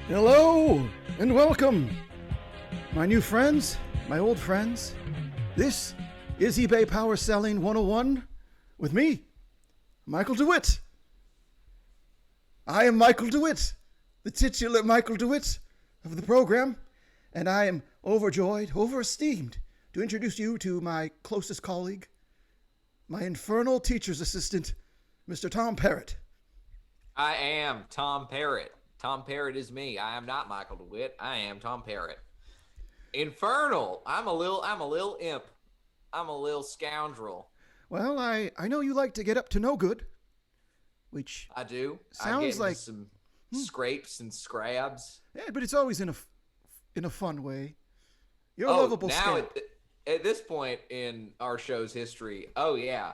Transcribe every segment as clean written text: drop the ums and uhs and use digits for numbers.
Hello and welcome, my new friends, my old friends. This is eBay Power Selling 101 with me, Michael DeWitt. I am Michael DeWitt, the titular Michael DeWitt of the program, and I am overjoyed, overesteemed to introduce you to my closest colleague, my infernal teacher's assistant, Mr. Tom Parrott. I am Tom Parrott. Tom Parrott is me. I am not Michael DeWitt. I am Tom Parrott. Infernal. I'm a little imp. I'm a little scoundrel. Well, I know you like to get up to no good, which I do. I sounds get into like some scrapes and scrabs. yeah, but it's always in a fun way. You're a Oh, lovable now scamp. at this point in our show's history, oh yeah.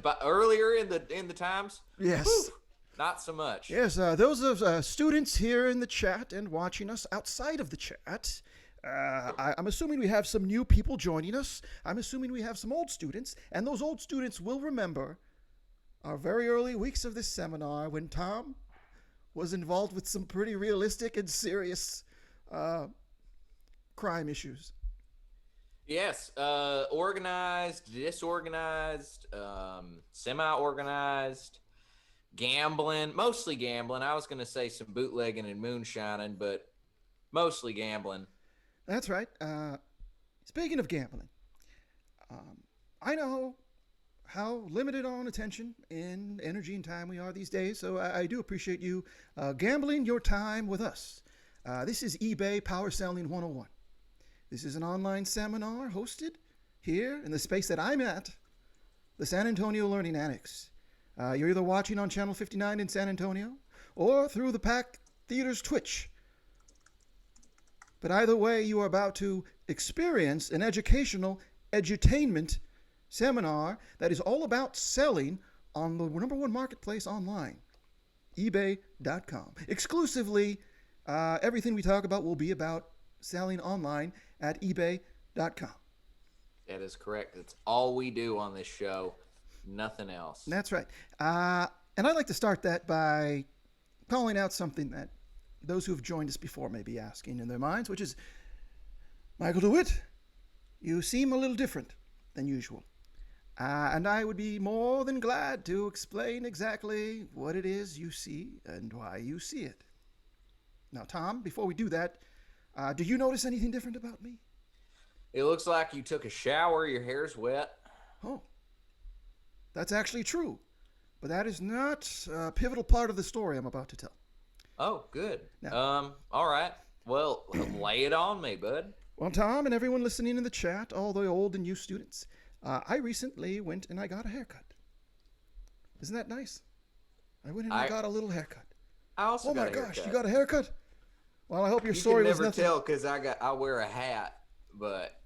But earlier in the times, Yes. whew, not so much. Yes, those of students here in the chat and watching us outside of the chat, I'm assuming we have some new people joining us. I'm assuming we have some old students, and those old students will remember our very early weeks of this seminar when Tom was involved with some pretty realistic and serious crime issues. Yes, organized, disorganized, semi-organized, gambling, mostly gambling. I was going to say some bootlegging and moonshining, but mostly gambling. That's right. Speaking of gambling, I know how limited on attention and energy and time we are these days, so I do appreciate you gambling your time with us. This is eBay Power Selling 101. This is an online seminar hosted here in the space that I'm at, the San Antonio Learning Annex. You're either watching on Channel 59 in San Antonio or through the Pack Theater's Twitch. But either way, you are about to experience an educational edutainment seminar that is all about selling on the number one marketplace online, ebay.com. Exclusively, everything we talk about will be about selling online at ebay.com. That is correct. That's all we do on this show. Nothing else. That's right. And I'd like to start that by calling out something that those who have joined us before may be asking in their minds, which is, Michael DeWitt, you seem a little different than usual. And I would be more than glad to explain exactly what it is you see and why you see it. Now, Tom, before we do that, do you notice anything different about me? It looks like you took a shower. Your hair's wet. Oh, that's actually true. But that is not a pivotal part of the story I'm about to tell. Oh, good. Now, All right. Well, lay it on me, bud. well, Tom and everyone listening in the chat, all the old and new students, I recently went and I got a haircut. Isn't that nice? I went and I got a little haircut. I also Oh got my a gosh, haircut. you got a haircut? Well, I hope your You story can was never nothing. tell because I wear a hat, but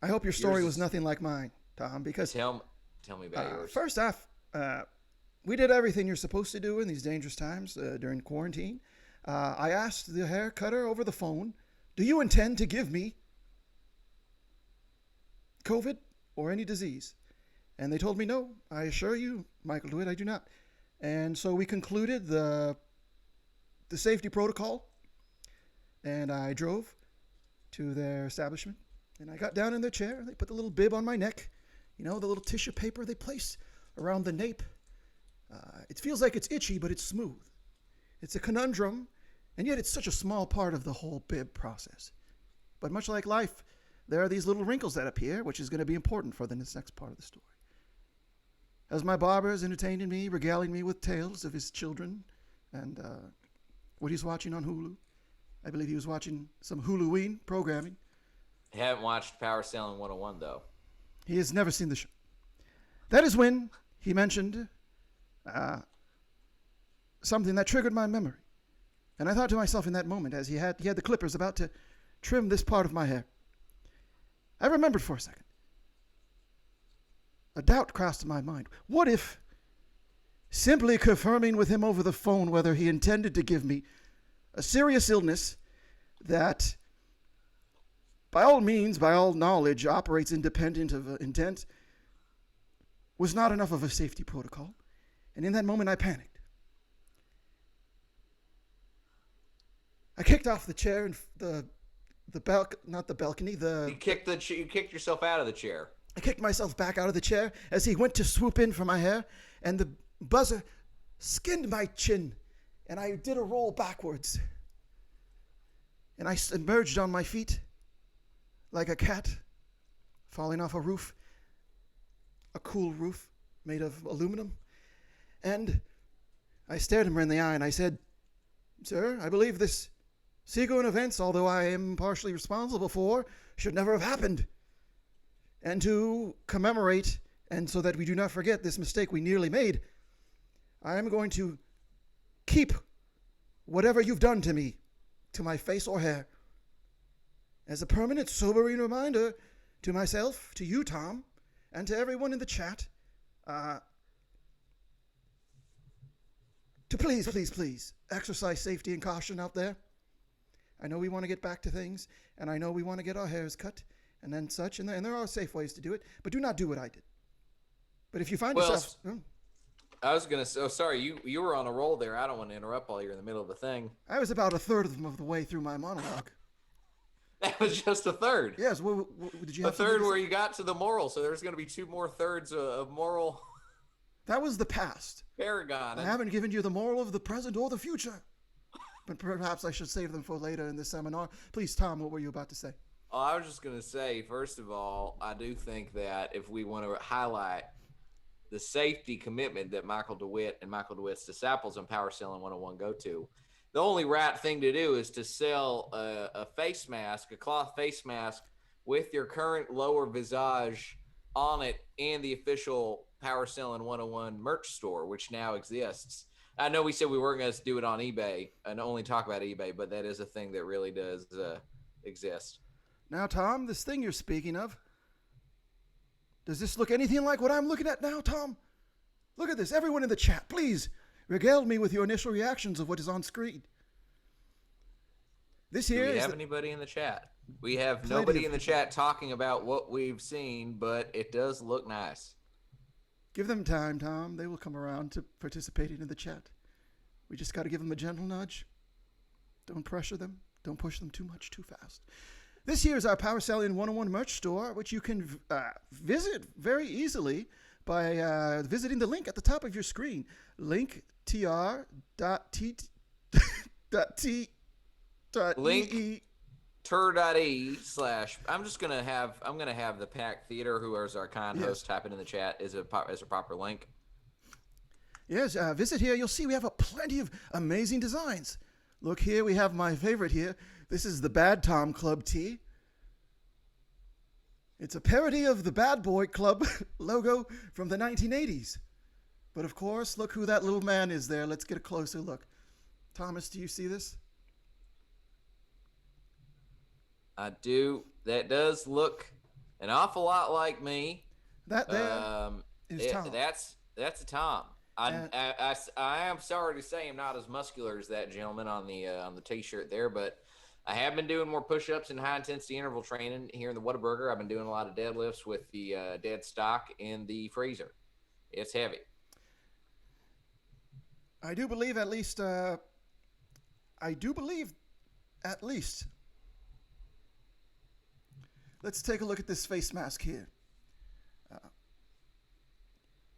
I hope your story yours was is- nothing like mine, Tom, because tell me about yours. first off, we did everything you're supposed to do in these dangerous times during quarantine. I asked the hair cutter over the phone, do you intend to give me COVID or any disease? And they told me no. I assure you, Michael DeWitt, I do not. And so we concluded the safety protocol, and I drove to their establishment, and I got down in their chair. They put the little bib on my neck, you know, the little tissue paper they place around the nape. It feels like it's itchy, but it's smooth. It's a conundrum, and yet it's such a small part of the whole bib process. But much like life, there are these little wrinkles that appear, which is going to be important for this next part of the story. As my barber is entertaining me, regaling me with tales of his children and what he's watching on Hulu. I believe he was watching some Huluween programming. Haven't watched Power Selling 101 though. He has never seen the show. That is when he mentioned something that triggered my memory. And I thought to myself in that moment, as he had the clippers about to trim this part of my hair, I remembered for a second. A doubt crossed my mind. What if, simply confirming with him over the phone whether he intended to give me a serious illness that, by all means, by all knowledge, operates independent of intent, was not enough of a safety protocol? And in that moment, I panicked. I kicked off the chair and not the balcony, You kicked yourself out of the chair. I kicked myself back out of the chair as he went to swoop in for my hair, and the buzzer skinned my chin, and I did a roll backwards. And I emerged on my feet like a cat falling off a roof, a cool roof made of aluminum. And I stared him in the eye and I said, "Sir, I believe this sequence of events, although I am partially responsible for, should never have happened. And to commemorate, and so that we do not forget this mistake we nearly made, I am going to keep whatever you've done to me, to my face or hair, as a permanent, sobering reminder to myself, to you, Tom, and to everyone in the chat, to please exercise safety and caution out there. I know we want to get back to things, and I know we want to get our hairs cut and then such, and there are safe ways to do it, but do not do what I did. But if you find yourself... I was going to say, sorry, you were on a roll there. I don't want to interrupt while you're in the middle of a thing. I was about a third of the way through my monologue. That was just a third. Yes, did you have a third where you got to the moral, so there's going to be 2 more thirds of moral. That was the past. Paragon. I haven't given you the moral of the present or the future. But perhaps I should save them for later in this seminar. Please, Tom, what were you about to say? Oh, I was just going to say, first of all, I do think that if we want to highlight the safety commitment that Michael DeWitt and Michael DeWitt's disciples on Power Selling 101 go to, the only right thing to do is to sell a face mask, a cloth face mask with your current lower visage on it in the official Power Selling 101 merch store, which now exists. I know we said we weren't going to do it on eBay and only talk about eBay, but that is a thing that really does exist. Now, Tom, this thing you're speaking of, does this look anything like what I'm looking at now, Tom? Look at this. Everyone in the chat, please regale me with your initial reactions of what is on screen. This here Do we have anybody in the chat? We have nobody in the chat talking about what we've seen, but it does look nice. Give them time, Tom. They will come around to participating in the chat. We just got to give them a gentle nudge. Don't pressure them. Don't push them too much, too fast. This here is our Power Selling 101 merch store, which you can visit very easily by visiting the link at the top of your screen. linktr.t.ee tur.e/ I'm gonna have the Pack Theater, who is our kind host, type it in the chat as a proper link. Yes, visit here. You'll see we have plenty of amazing designs. Look here, we have my favorite here. This is the Bad Tom Club tee. It's a parody of the Bad Boy Club logo from the 1980s. But of course, look who that little man is there. Let's get a closer look. Thomas, do you see this? I do. That does look an awful lot like me. That there is Tom. That's a Tom. I am sorry to say I'm not as muscular as that gentleman on the T-shirt there, but I have been doing more push-ups and high-intensity interval training here in the Whataburger. I've been doing a lot of deadlifts with the dead stock in the freezer. It's heavy. I do believe at least. Let's take a look at this face mask here.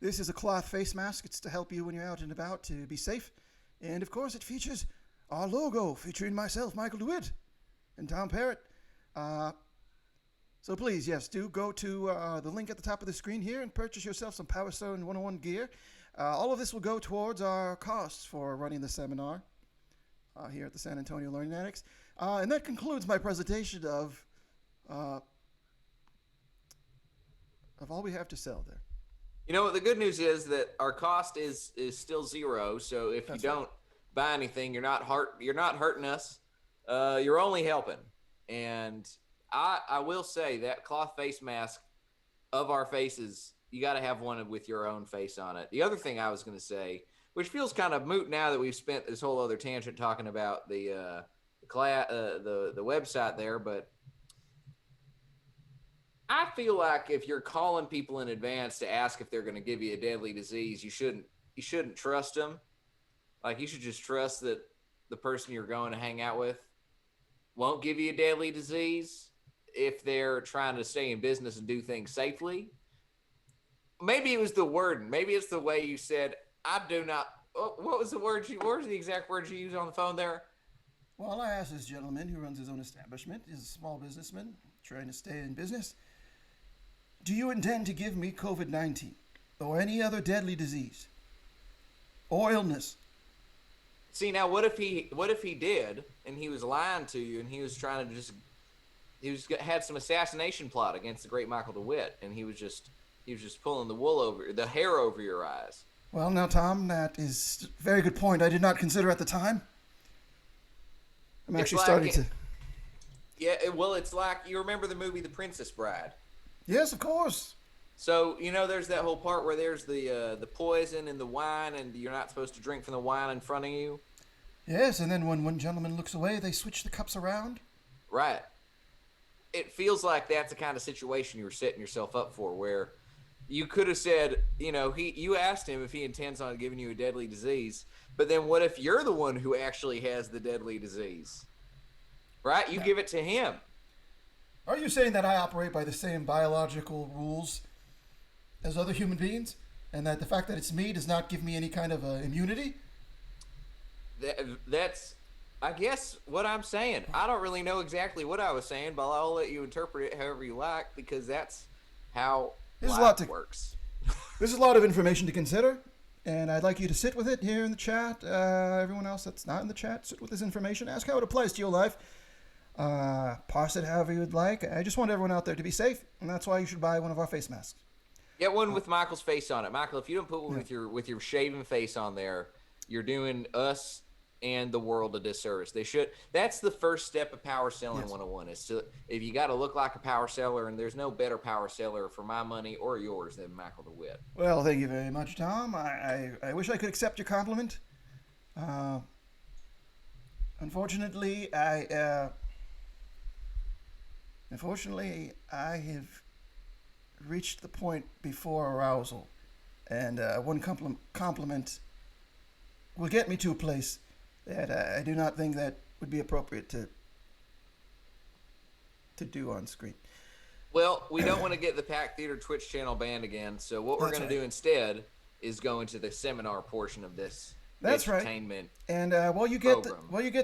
This is a cloth face mask. It's to help you when you're out and about to be safe. And, of course, it features our logo featuring myself, Michael DeWitt, and Tom Parrott. So please, yes, do go to the link at the top of the screen here and purchase yourself some Power Selling 101 gear. All of this will go towards our costs for running the seminar here at the San Antonio Learning Annex. And that concludes my presentation of all we have to sell there. You know what? The good news is that our cost is still zero. So if you don't buy anything, you're not hurting us. You're only helping. And I will say that cloth face mask of our faces, you got to have one with your own face on it. The other thing I was going to say, which feels kind of moot now that we've spent this whole other tangent talking about the website there, but I feel like if you're calling people in advance to ask if they're going to give you a deadly disease, you shouldn't trust them. Like, you should just trust that the person you're going to hang out with won't give you a deadly disease if they're trying to stay in business and do things safely. Maybe it was the wording. Maybe it's the way you said, I do not. What was the word? What was the exact words you used on the phone there? Well, I asked this gentleman who runs his own establishment, he's a small businessman trying to stay in business. Do you intend to give me COVID 19 or any other deadly disease or illness? See, now what if he did and he was lying to you and he was trying to had some assassination plot against the great Michael DeWitt and he was just pulling the hair over your eyes. Well, now, Tom, that is a very good point. I did not consider at the time. I'm actually starting to. Yeah, well, it's like, you remember the movie The Princess Bride? Yes, of course. So, there's that whole part where there's the poison in the wine and you're not supposed to drink from the wine in front of you. Yes, and then when one gentleman looks away, they switch the cups around. Right. It feels like that's the kind of situation you were setting yourself up for, where you could have said, you asked him if he intends on giving you a deadly disease, but then what if you're the one who actually has the deadly disease? Right? You give it to him. Are you saying that I operate by the same biological rules as other human beings, and that the fact that it's me does not give me any kind of immunity? That's, I guess, what I'm saying. I don't really know exactly what I was saying, but I'll let you interpret it however you like, because that's how life works. There's a lot of information to consider, and I'd like you to sit with it here in the chat. Everyone else that's not in the chat, sit with this information. Ask how it applies to your life. Parse it however you would like. I just want everyone out there to be safe, and that's why you should buy one of our face masks. Get one with Michael's face on it. Michael, if you don't put one with your shaven face on there, you're doing us and the world a disservice. That's the first step of power selling 101 is to, if you got to look like a power seller, and there's no better power seller for my money or yours than Michael DeWitt. Well, thank you very much, Tom. I wish I could accept your compliment. Unfortunately, I have reached the point before arousal, and one compliment will get me to a place that I do not think that would be appropriate to do on screen. Well, we don't want to get the Pack Theater Twitch channel banned again, so what we're going to do instead is go into the seminar portion of this. That's entertainment right. And while you get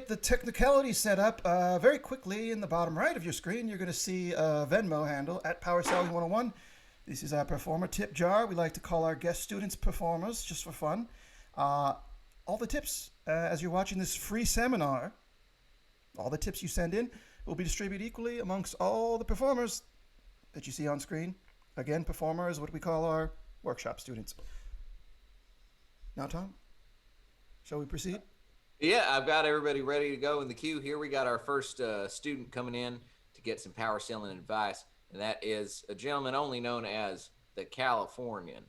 the technicality set up, very quickly in the bottom right of your screen, you're going to see a Venmo handle at Power Selling 101. This is our performer tip jar. We like to call our guest students performers just for fun. All the tips as you're watching this free seminar, all the tips you send in will be distributed equally amongst all the performers that you see on screen. Again, performer is what we call our workshop students. Now, Tom, shall we proceed? Yeah, I've got everybody ready to go in the queue here. We got our first student coming in to get some power selling advice, and that is a gentleman only known as the Californian.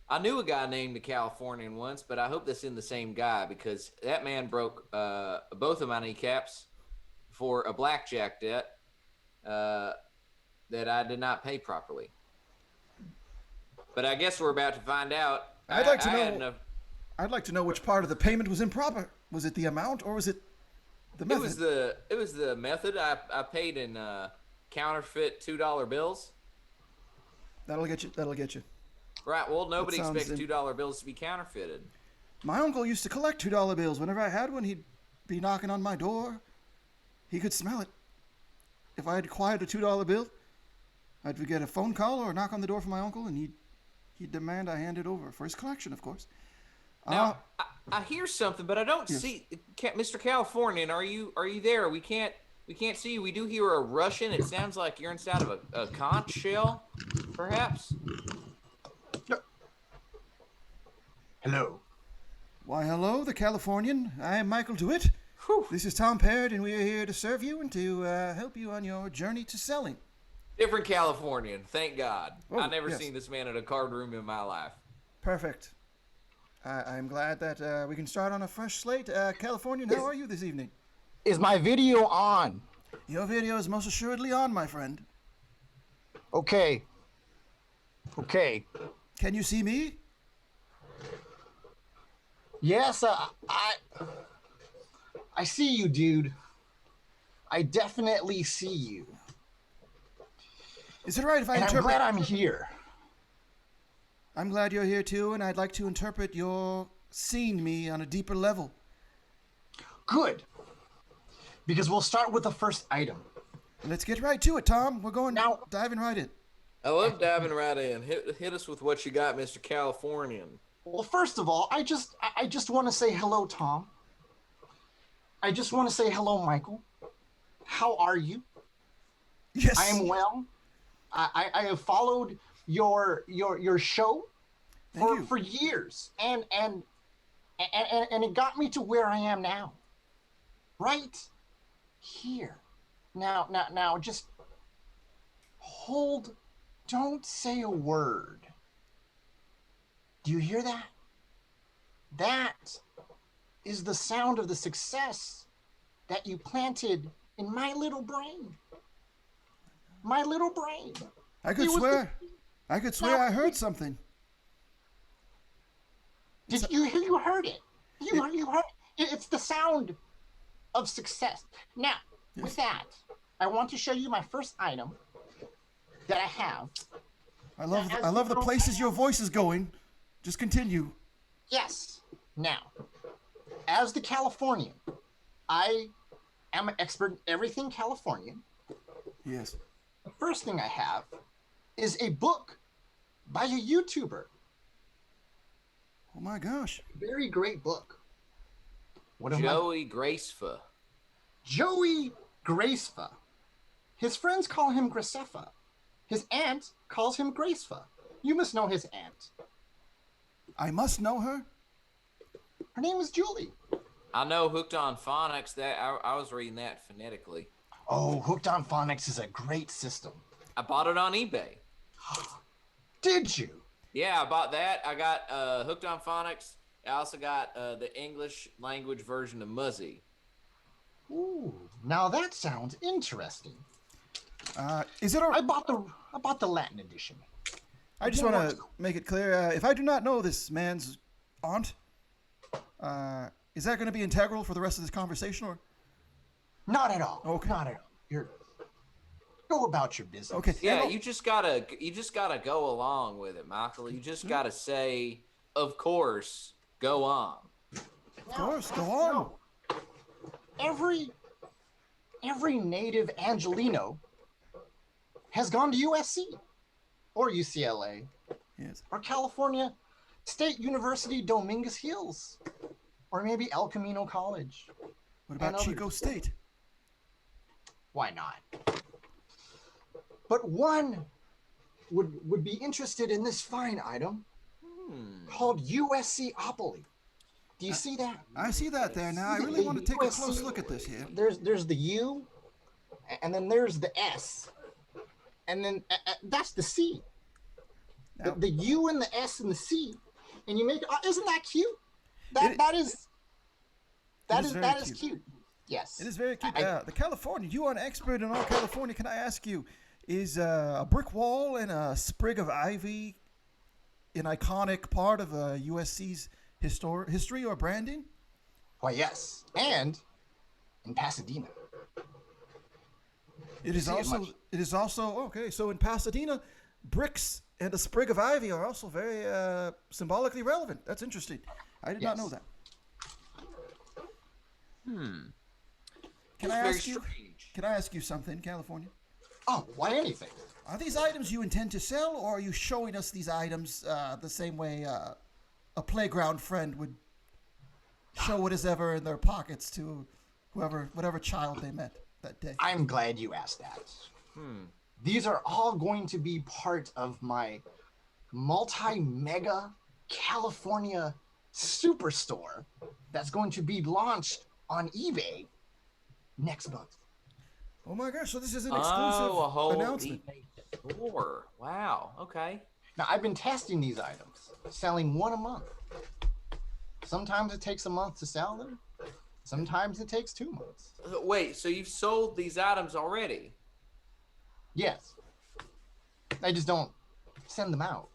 I knew a guy named the Californian once, but I hope that's in the same guy, because that man broke both of my kneecaps for a blackjack debt that I did not pay properly. But I guess we're about to find out. I'd like to know which part of the payment was improper. Was it the amount, or was it the method? It was the method. I paid in counterfeit $2 bills. That'll get you. Right. Well, nobody expects $2 bills to be counterfeited. My uncle used to collect $2 bills. Whenever I had one, he'd be knocking on my door. He could smell it. If I had acquired a $2 bill, I'd get a phone call or a knock on the door from my uncle, and he'd demand I hand it over for his collection, of course. Now, I hear something, but I don't see Mr. Californian. Are you there? We can't see you. We do hear a Russian. It sounds like you're inside of a conch shell, perhaps. Hello. Why, hello, the Californian. I am Michael DeWitt. Whew. This is Tom Parrott, and we are here to serve you and to help you on your journey to selling. Different Californian, thank God. Oh, I've never seen this man at a card room in my life. Perfect. I'm glad that we can start on a fresh slate. Californian, how are you this evening? Is my video on? Your video is most assuredly on, my friend. Okay. Can you see me? Yes, I see you, dude. I definitely see you. Is it right if I And I'm interpret? glad I'm here. I'm glad you're here too, and I'd like to interpret your seeing me on a deeper level. Good. Because we'll start with the first item. Let's get right to it, Tom. We're going Now- diving right in. I love diving right in. Hit us with what you got, Mr. Californian. Well, first of all, I just want to say hello, Tom. I just want to say hello, Michael. How are you? Yes. I am well. I have followed your show for years, and it got me to where I am now. Right here. Now, just hold. Don't say a word. Do you hear that? That is the sound of the success that you planted in my little brain. My little brain. I could swear. I could swear I heard something. Did you heard it? You heard it. It's the sound of success. Now, with that, I want to show you my first item that I have. I love the places your voice is going. Just continue. Yes. Now, as the Californian, I am an expert in everything Californian. Yes. The first thing I have is a book by a YouTuber. Oh my gosh. Very great book. Joey Graceful. Joey Graceful. His friends call him Gracefa. His aunt calls him Graceful. You must know his aunt. I must know her. Her name is Julie. I know Hooked on Phonics. That I was reading that phonetically. Oh, Hooked on Phonics is a great system. I bought it on eBay. Did you? Yeah, I bought that. I got Hooked on Phonics. I also got the English language version of Muzzy. Ooh, now that sounds interesting. Is it? I bought the Latin edition. I just want to make it clear. If I do not know this man's aunt, is that going to be integral for the rest of this conversation, or? Not at all. Okay. Not at all. You're go about your business. Okay. Yeah, you just gotta go along with it, Michael. You just gotta say, of course, go on. Of course, go on. Every native Angelino has gone to USC or UCLA Yes. or California State University Dominguez Hills or maybe El Camino College. What about Chico State? Why not? But one would be interested in this fine item called USC-opoly. Do you see that? I see that there now. I really want to take a close look at this here. There's the U, and then there's the S, and then that's the C. The U and the S and the C, and you make isn't that cute? That is cute. Yes. It is very cute. The California, you are an expert in all California. Can I ask you, is a brick wall and a sprig of ivy an iconic part of USC's history or branding? Why, yes. And in Pasadena. It is also okay. So in Pasadena, bricks and a sprig of ivy are also very symbolically relevant. That's interesting. I did not know that. Can I ask you something, California? Oh, why anything? Are these items you intend to sell, or are you showing us these items the same way a playground friend would show what is ever in their pockets to whatever child they met that day? I'm glad you asked that. These are all going to be part of my multi-mega California superstore that's going to be launched on eBay next month. Oh my gosh, so this is an exclusive announcement. Store. Wow, okay. Now, I've been testing these items, selling one a month. Sometimes it takes a month to sell them. Sometimes it takes 2 months. Wait, so you've sold these items already? Yes. I just don't send them out.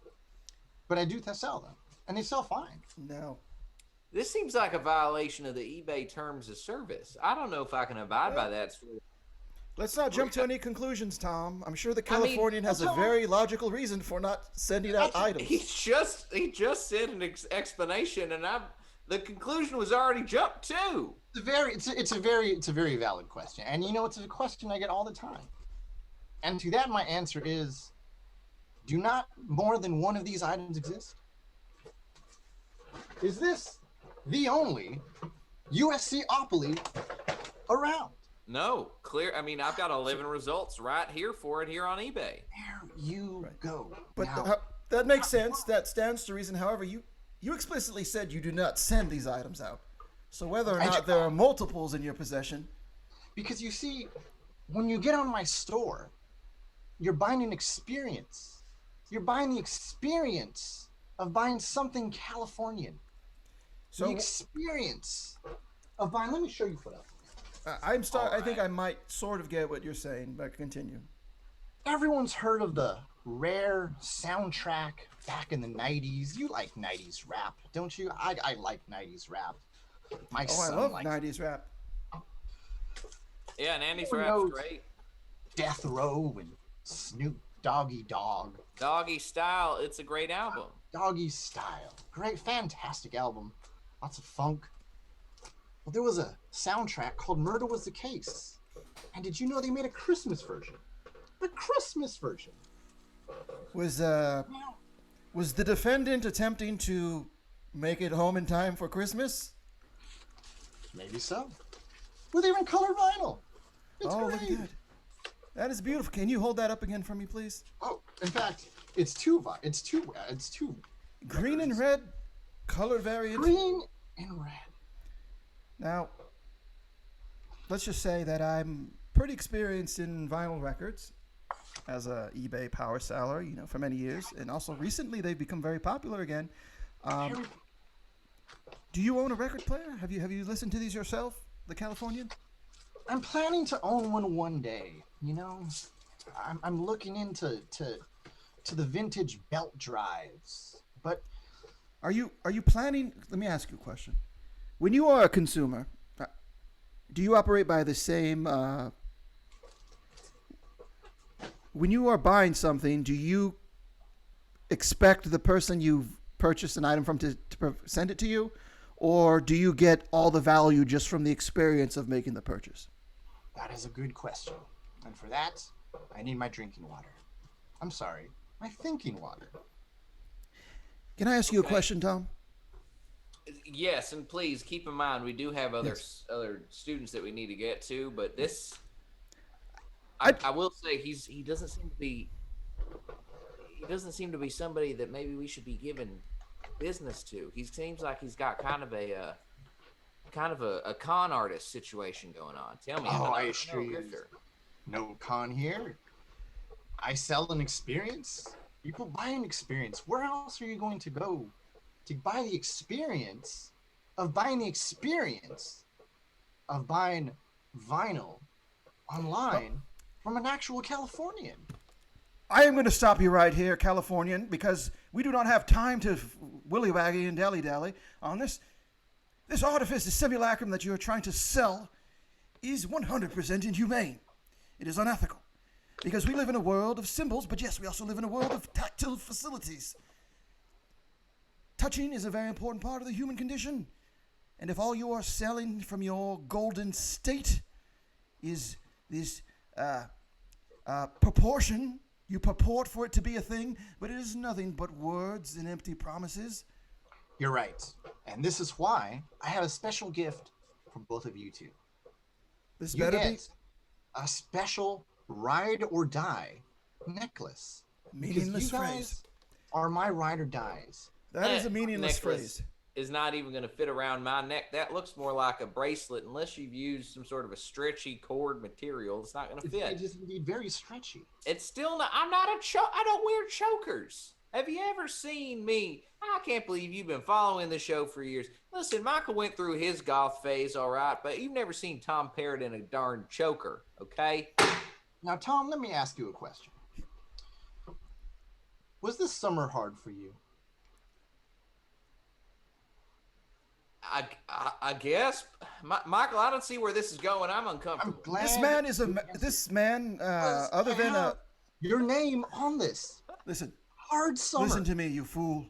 But I do sell them. And they sell fine. Now, This seems like a violation of the eBay terms of service. I don't know if I can abide by that. Let's not jump to any conclusions, Tom. I'm sure the I mean, Californian has a Tom, very logical reason for not sending out items. He just said an explanation, and the conclusion was already jumped to. It's a very valid question, and you know it's a question I get all the time. And to that, my answer is: do not more than one of these items exist? Is this the only USC-opoly around? No, clear. I mean, I've got 11 results right here for it here on eBay. There you go. But Now, that makes sense. That stands to reason. However, you explicitly said you do not send these items out. So whether or not there are multiples in your possession. because you see, when you get on my store, you're buying an experience. You're buying the experience of buying something Californian. So The experience of buying. Let me show you for that. I think I might sort of get what you're saying, but continue. Everyone's heard of the Rare soundtrack back in the 90s. You like 90s rap, don't you? I like 90s rap. My Oh, I son love likes 90s rap. Yeah, and Andy's Who rap's knows? great. Death Row and Snoop Doggy Dogg. Doggy Style, it's a great album. Doggy Style. Great, fantastic album. Lots of funk. Well, there was a soundtrack called Murder Was the Case. And did you know they made a Christmas version? The Christmas version. Was the defendant attempting to make it home in time for Christmas? Maybe so. With even colored vinyl. It's Oh, great. look at that. That is beautiful. Can you hold that up again for me, please? Oh, in fact, it's two. Green and red, color variant. Green and red. Now, let's just say that I'm pretty experienced in vinyl records as a eBay power seller, for many years, and also recently they've become very popular again. Do you own a record player? Have you listened to these yourself, the Californian? I'm planning to own one day. I'm looking into the vintage belt drives, but Are you planning? Let me ask you a question. When you are a consumer, do you operate by the same? When you are buying something, do you expect the person you've purchased an item from to send it to you, or do you get all the value just from the experience of making the purchase? that is a good question. And for that, I need my drinking water. I'm sorry, my thinking water. Can I ask you a question, Tom? Yes, and please keep in mind we do have other students that we need to get to, but this I will say he doesn't seem to be somebody that maybe we should be giving business to. He seems like he's got kind of a con artist situation going on. Tell me. I assure you, no con here. I sell an experience. People buy an experience. Where else are you going to go to buy the experience of buying vinyl online from an actual Californian? I am going to stop you right here, Californian, because we do not have time to willy-waggy and dally-dally on this. This artifice, this simulacrum that you are trying to sell is 100% inhumane. It is unethical. Because we live in a world of symbols, but yes, we also live in a world of tactile facilities. Touching is a very important part of the human condition. And if all you are selling from your golden state is this proportion, you purport for it to be a thing, but it is nothing but words and empty promises. You're right. And this is why I have a special gift for both of you two. This You better be get a special ride or die necklace. meaningless Because you phrase. guys are my ride or dies. That is a meaningless necklace phrase. is not even going to fit around my neck. That looks more like a bracelet unless you've used some sort of a stretchy cord material. It's not going to fit. It is indeed very stretchy. It's still not. I'm not a I don't wear chokers. Have you ever seen me? I can't believe you've been following the show for years. Listen, Michael went through his goth phase, all right, but you've never seen Tom Parrott in a darn choker, okay? Now, Tom, let me ask you a question. Was this summer hard for you? I guess, Michael. I don't see where this is going. I'm I'm uncomfortable. glad This man is you answered. this man. Because Other I than have your name on this. listen, Hard summer. listen to me, you fool.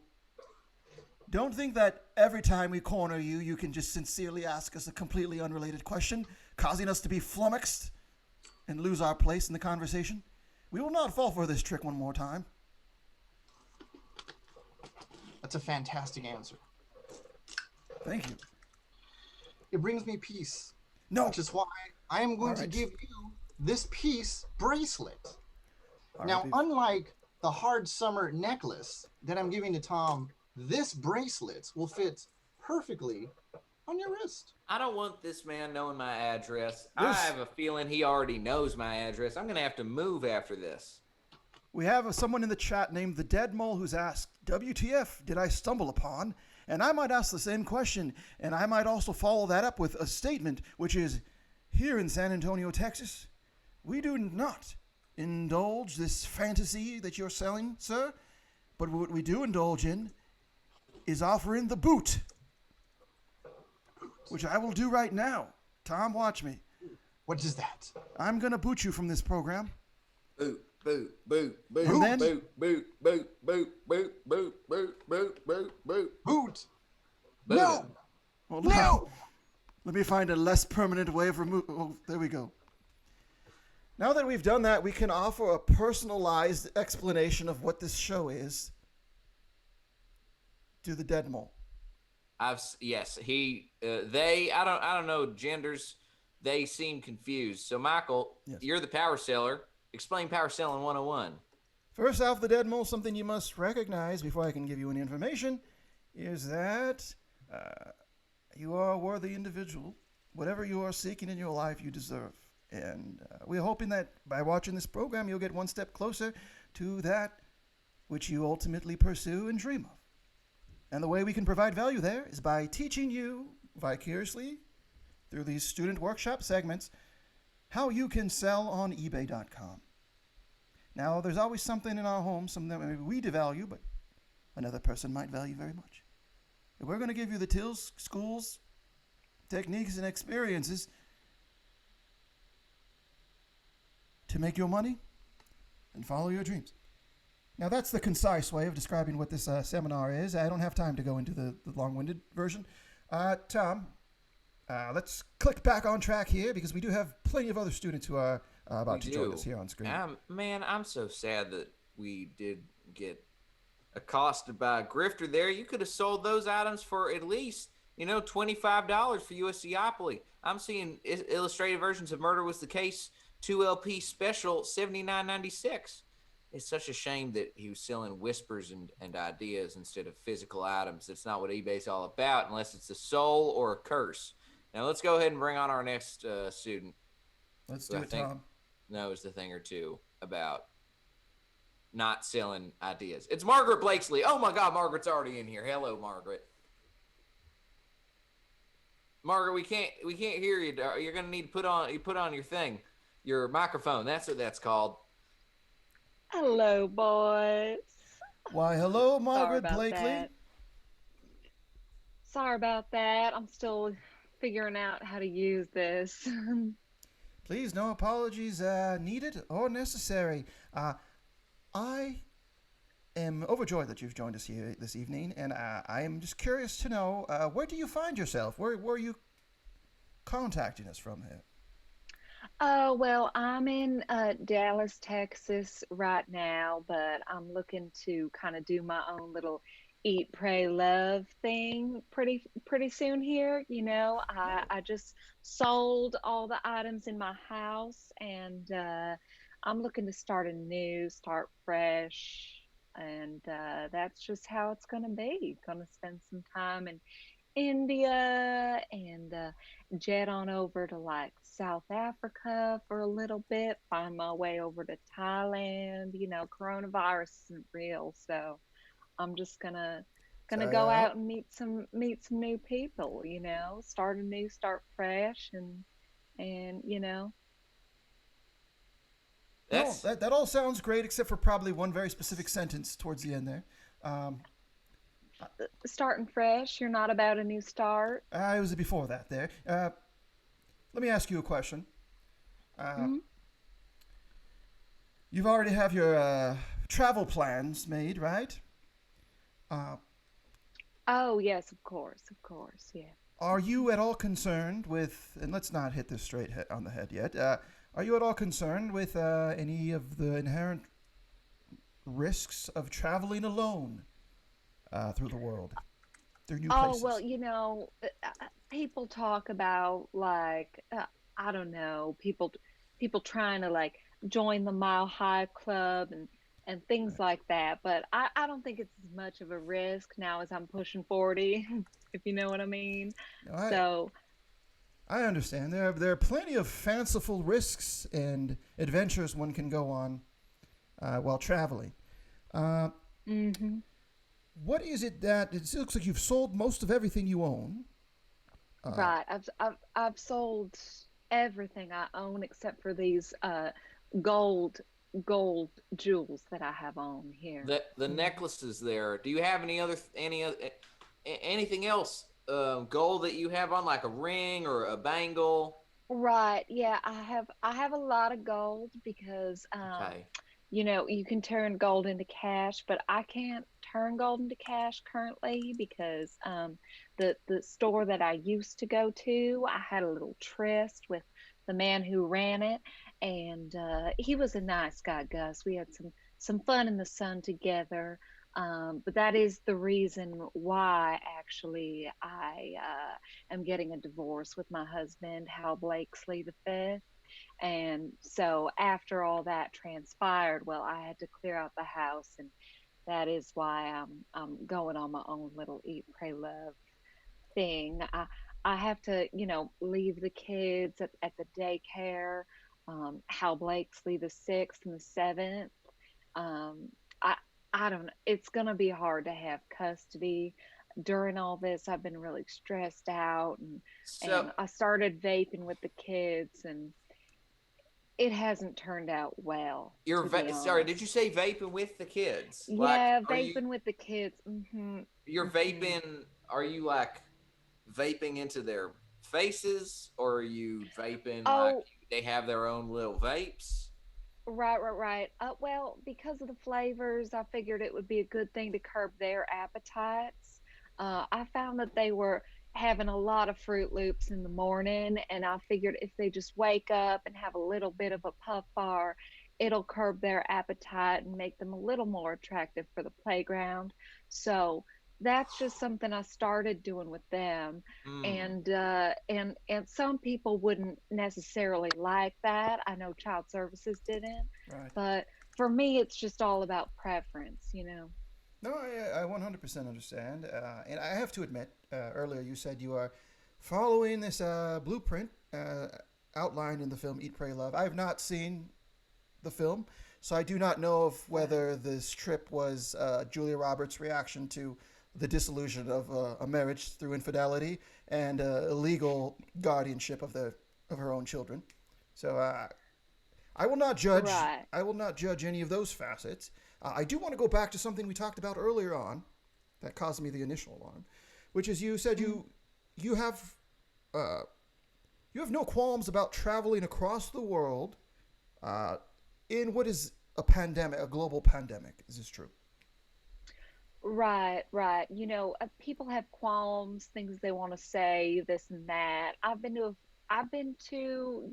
Don't think that every time we corner you, you can just sincerely ask us a completely unrelated question, causing us to be flummoxed and lose our place in the conversation. We will not fall for this trick one more time. That's a fantastic answer. Thank you. It brings me peace. No. Which is why I am going All to right. give you this peace bracelet. All Now, right, unlike the hard summer necklace that I'm giving to Tom, this bracelet will fit perfectly on your wrist. I don't want this man knowing my address. I This- have a feeling he already knows my address. I'm gonna have to move after this. We have someone in the chat named the Dead Mole who's asked, WTF did I stumble upon? And I might ask the same question, and I might also follow that up with a statement, which is, here in San Antonio, Texas, we do not indulge this fantasy that you're selling, sir. But what we do indulge in is offering the boot, which I will do right now. Tom, watch me. What is that? I'm going to boot you from this program. Boot, boot, boot, boot, And then- boot, boot, boot, boot, boot, boot, boot, boot, boot, boot. Boot. Boot No. him. Well, No. Let me find a less permanent way of removing. Oh, there we go. Now that we've done that, we can offer a personalized explanation of what this show is to the Dead Mole. Yes, they. I don't know genders. They seem confused. So, Michael, Yes. you're the power seller. Explain power selling 101. First off, the Dead Mole, something you must recognize before I can give you any information is that you are a worthy individual. Whatever you are seeking in your life, you deserve. And we're hoping that by watching this program, you'll get one step closer to that which you ultimately pursue and dream of. And the way we can provide value there is by teaching you vicariously through these student workshop segments how you can sell on eBay.com. Now, there's always something in our home, something that maybe we devalue, but another person might value very much. And we're going to give you the tools, schools, techniques, and experiences to make your money and follow your dreams. Now, that's the concise way of describing what this seminar is. I don't have time to go into the long-winded version. Tom, let's click back on track here because we do have plenty of other students who are about to join us here on screen. Man, I'm so sad that we did get accosted by a grifter there. You could have sold those items for at least, $25 for USCopoly. I'm seeing illustrated versions of Murder Was the Case 2LP special, $79.96. It's such a shame that he was selling whispers and ideas instead of physical items. That's not what eBay's all about unless it's a soul or a curse. Now let's go ahead and bring on our next student. Let's who do I it, think Tom. knows the thing or two about not selling ideas. It's Margaret Blakesley. Oh my God, Margaret's already in here. Hello, Margaret. Margaret, we can't hear you. You're gonna need to put on your thing, your microphone. That's what that's called. Hello, boys. Why, hello, Sorry Margaret about Blakely. that. Sorry about that. I'm still figuring out how to use this. Please, no apologies needed or necessary. I am overjoyed that you've joined us here this evening, and I am just curious to know, where do you find yourself? Where are you contacting us from here? Well, I'm in Dallas, Texas right now, but I'm looking to kind of do my own little eat, pray, love thing pretty soon here. I just sold all the items in my house, and I'm looking to start fresh, and that's just how it's gonna be. Gonna spend some time in India and jet on over to like South Africa for a little bit, find my way over to Thailand. Coronavirus isn't real, so I'm just gonna go out and meet some new people, start anew, start fresh, and No, that all sounds great, except for probably one very specific sentence towards the end there. starting fresh. You're not about a new start. It was before that there. Let me ask you a question. Uh, Hmm. you've already have your travel plans made, right? Uh, Oh, yes, of course, yeah. are you at all concerned with, and let's not hit this straight on the head yet, are you at all concerned with any of the inherent risks of traveling alone through the world, through new Oh, well, places? people talk about like I don't know, people trying to like join the Mile High Club and things Right. like that, but I don't think it's as much of a risk now as I'm pushing 40, if you know what I mean. No, So, I understand. There are plenty of fanciful risks and adventures one can go on while traveling. Uh, mhm. what is it that it looks like you've sold most of everything you own? Uh, Right. I've sold everything I own except for these gold gold jewels that I have on here. The Mhm. necklaces there. Do you have anything else gold that you have on, like a ring or a bangle? Right. Yeah, I have a lot of gold because Okay. you can turn gold into cash, but I can't turn gold into cash currently because the store that I used to go to, I had a little tryst with the man who ran it, and he was a nice guy, Gus. We had some fun in the sun together. But that is the reason why actually I am getting a divorce with my husband, Hal Blakesley the fifth. And so after all that transpired, well, I had to clear out the house, and that is why I'm going on my own little eat, pray, love thing. I have to, leave the kids at the daycare. Hal Blakesley the sixth and the seventh. Um, I I don't know. It's gonna be hard to have custody. During all this, I've been really stressed out, So and I started vaping with the kids, and it hasn't turned out well, you're to be sorry. Did honest. you say vaping with the kids? Like, Yeah, are you vaping with the kids. you're Hmm. vaping? Are you like vaping into their faces, or are you vaping like Oh, they have their own little vapes? right. Well, because of the flavors, I figured it would be a good thing to curb their appetites. I found that they were having a lot of Fruit Loops in the morning, and I figured if they just wake up and have a little bit of a puff bar, it'll curb their appetite and make them a little more attractive for the playground. So that's just something I started doing with them, Hmm. and some people wouldn't necessarily like that. I know child services didn't, right. but for me it's just all about preference. No, I 100% understand. And I have to admit, earlier you said you are following this blueprint outlined in the film Eat, Pray, Love. I have not seen the film, so I do not know of Right. whether this trip was Julia Roberts' reaction to the dissolution of a marriage through infidelity and illegal guardianship of her own children. So I will not judge. Right. I will not judge any of those facets. I do want to go back to something we talked about earlier on that caused me the initial alarm, which is you said Mhm. you have uh, you have no qualms about traveling across the world uh, in what is a pandemic, a global pandemic. Is this true? Right. People have qualms, things they want to say, this and that. I've been to,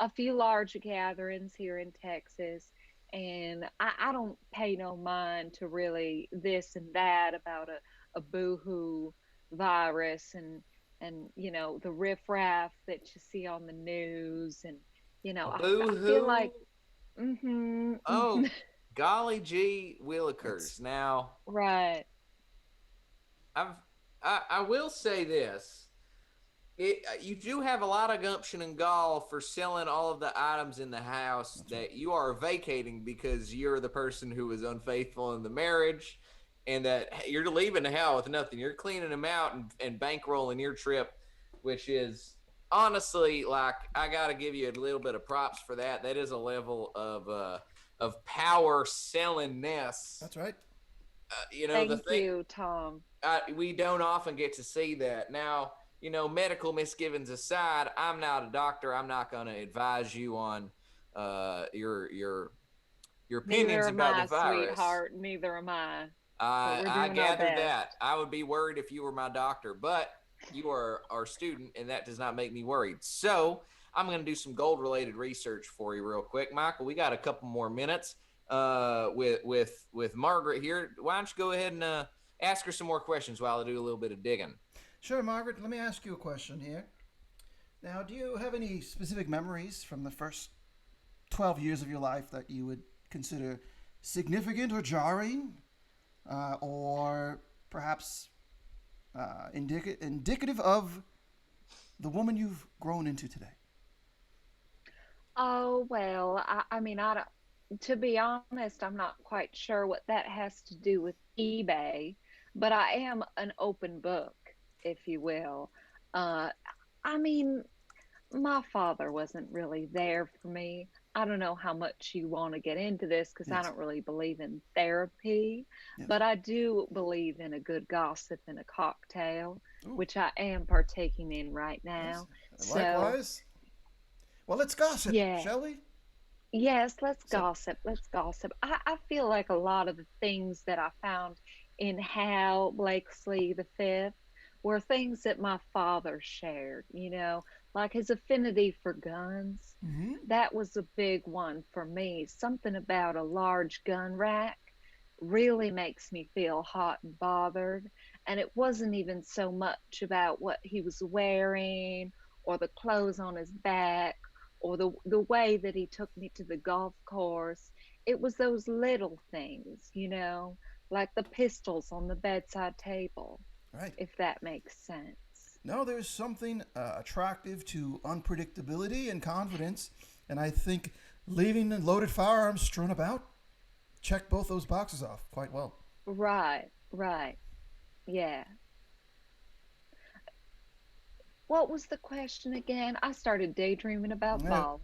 a few large gatherings here in Texas, and I don't pay no mind to really this and that about a boohoo virus and the riffraff that you see on the news, and A I feel boo-hoo. like mm-hmm. Oh, golly gee willikers. It's Now, Right. I've I will say this. You do have a lot of gumption and gall for selling all of the items in the house that's right. that you are vacating because you're the person who was unfaithful in the marriage, and that you're leaving the house with nothing. You're cleaning them out and bankrolling your trip, which is honestly, like, I got to give you a little bit of props for that. That is a level of power sellingness That's right. The Thank thing, you, Tom. we don't often get to see that. Now, medical misgivings aside, I'm not a doctor. I'm not going to advise you on your Neither opinions am about the I, virus. sweetheart. Neither am I. But I we're I doing our gathered best. that. I would be worried if you were my doctor, but you are our student, and that does not make me worried. So I'm going to do some gold related research for you real quick, Michael. We got a couple more minutes with Margaret here. Why don't you go ahead and ask her some more questions while I do a little bit of digging? Sure, Margaret. Let me ask you a question here. Now, do you have any specific memories from the first 12 years of your life that you would consider significant or jarring, or perhaps indicative of the woman you've grown into today? Oh, well, I mean, I don't, to be honest, I'm not quite sure what that has to do with eBay, but I am an open book, if you will. Uh, I mean, my father wasn't really there for me. I don't know how much you want to get into this because I Yes, don't really believe in therapy, yes. but I do believe in a good gossip and a cocktail, Ooh, which I am partaking in right yes. now. So, Likewise. Well, let's gossip, yeah. shall we? Yes, let's So, gossip. Let's gossip. I feel like a lot of the things that I found in Hal Blakesley the Fifth were things that my father shared, like his affinity for guns. mm-hmm. That was a big one for me. Something about a large gun rack really makes me feel hot and bothered. And it wasn't even so much about what he was wearing or the clothes on his back or the way that he took me to the golf course. It was those little things, like the pistols on the bedside table, Right. if that makes sense. No, there's something attractive to unpredictability and confidence, and I think leaving loaded firearms strewn about check both those boxes off quite well. Right, right. Yeah. What was the question again? I started daydreaming about Yeah. Bali.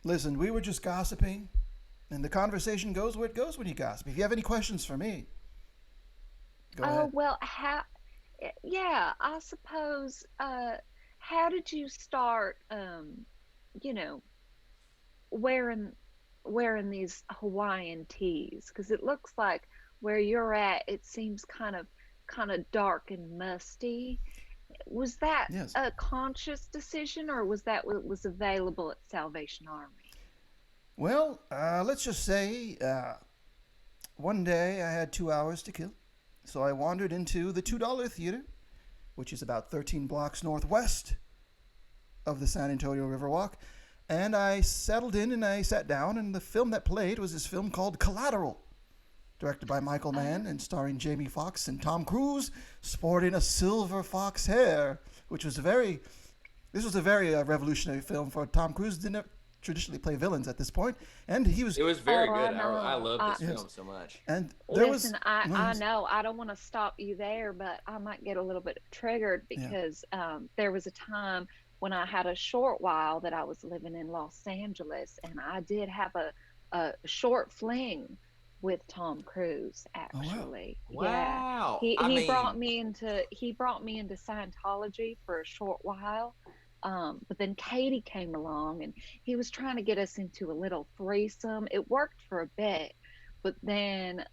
Listen, we were just gossiping, and the conversation goes where it goes when you gossip. If you have any questions for me, go Oh, ahead. well, yeah, I suppose, how did you start, you know, wearing wearing these Hawaiian tees? Because it looks like where you're at, it seems kind of dark and musty. Was that Yes. a conscious decision, or was that what was available at Salvation Army? Well, let's just say one day I had 2 hours to kill, so I wandered into the $2 theater, which is about 13 blocks northwest of the San Antonio Riverwalk, and I settled in and I sat down, and the film that played was this film called Collateral, directed by Michael Mann and Oh, starring Jamie Foxx and Tom Cruise sporting a silver fox hair, which was a very this was a very revolutionary film for Tom Cruise. Didn't traditionally play villains at this point, and he was It was very oh, I good. I know. love this yes, film so much. and there was Listen, I yes, know I don't want to stop you there, but I might get a little bit triggered yeah. because there was a time when I had a short while that I was living in Los Angeles, and I did have a short fling with Tom Cruise, Oh wow, actually. Yeah. Wow. He I he mean, brought me into Scientology for a short while. But then Katie came along and he was trying to get us into a little threesome. It worked for a bit, but then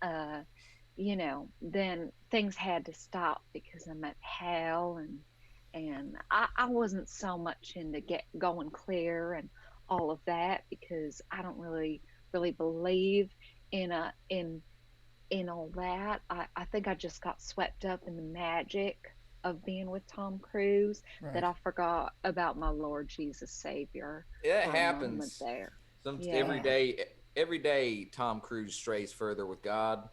then things had to stop because I met Hal and I wasn't so much into get going clear and all of that because I don't really believe in a in all that. I think I just got swept up in the magic of being with Tom Cruise that right. I forgot about my Lord Jesus Savior it for a moment happens. there. Some Oh, Yeah. every day Tom Cruise strays further with God,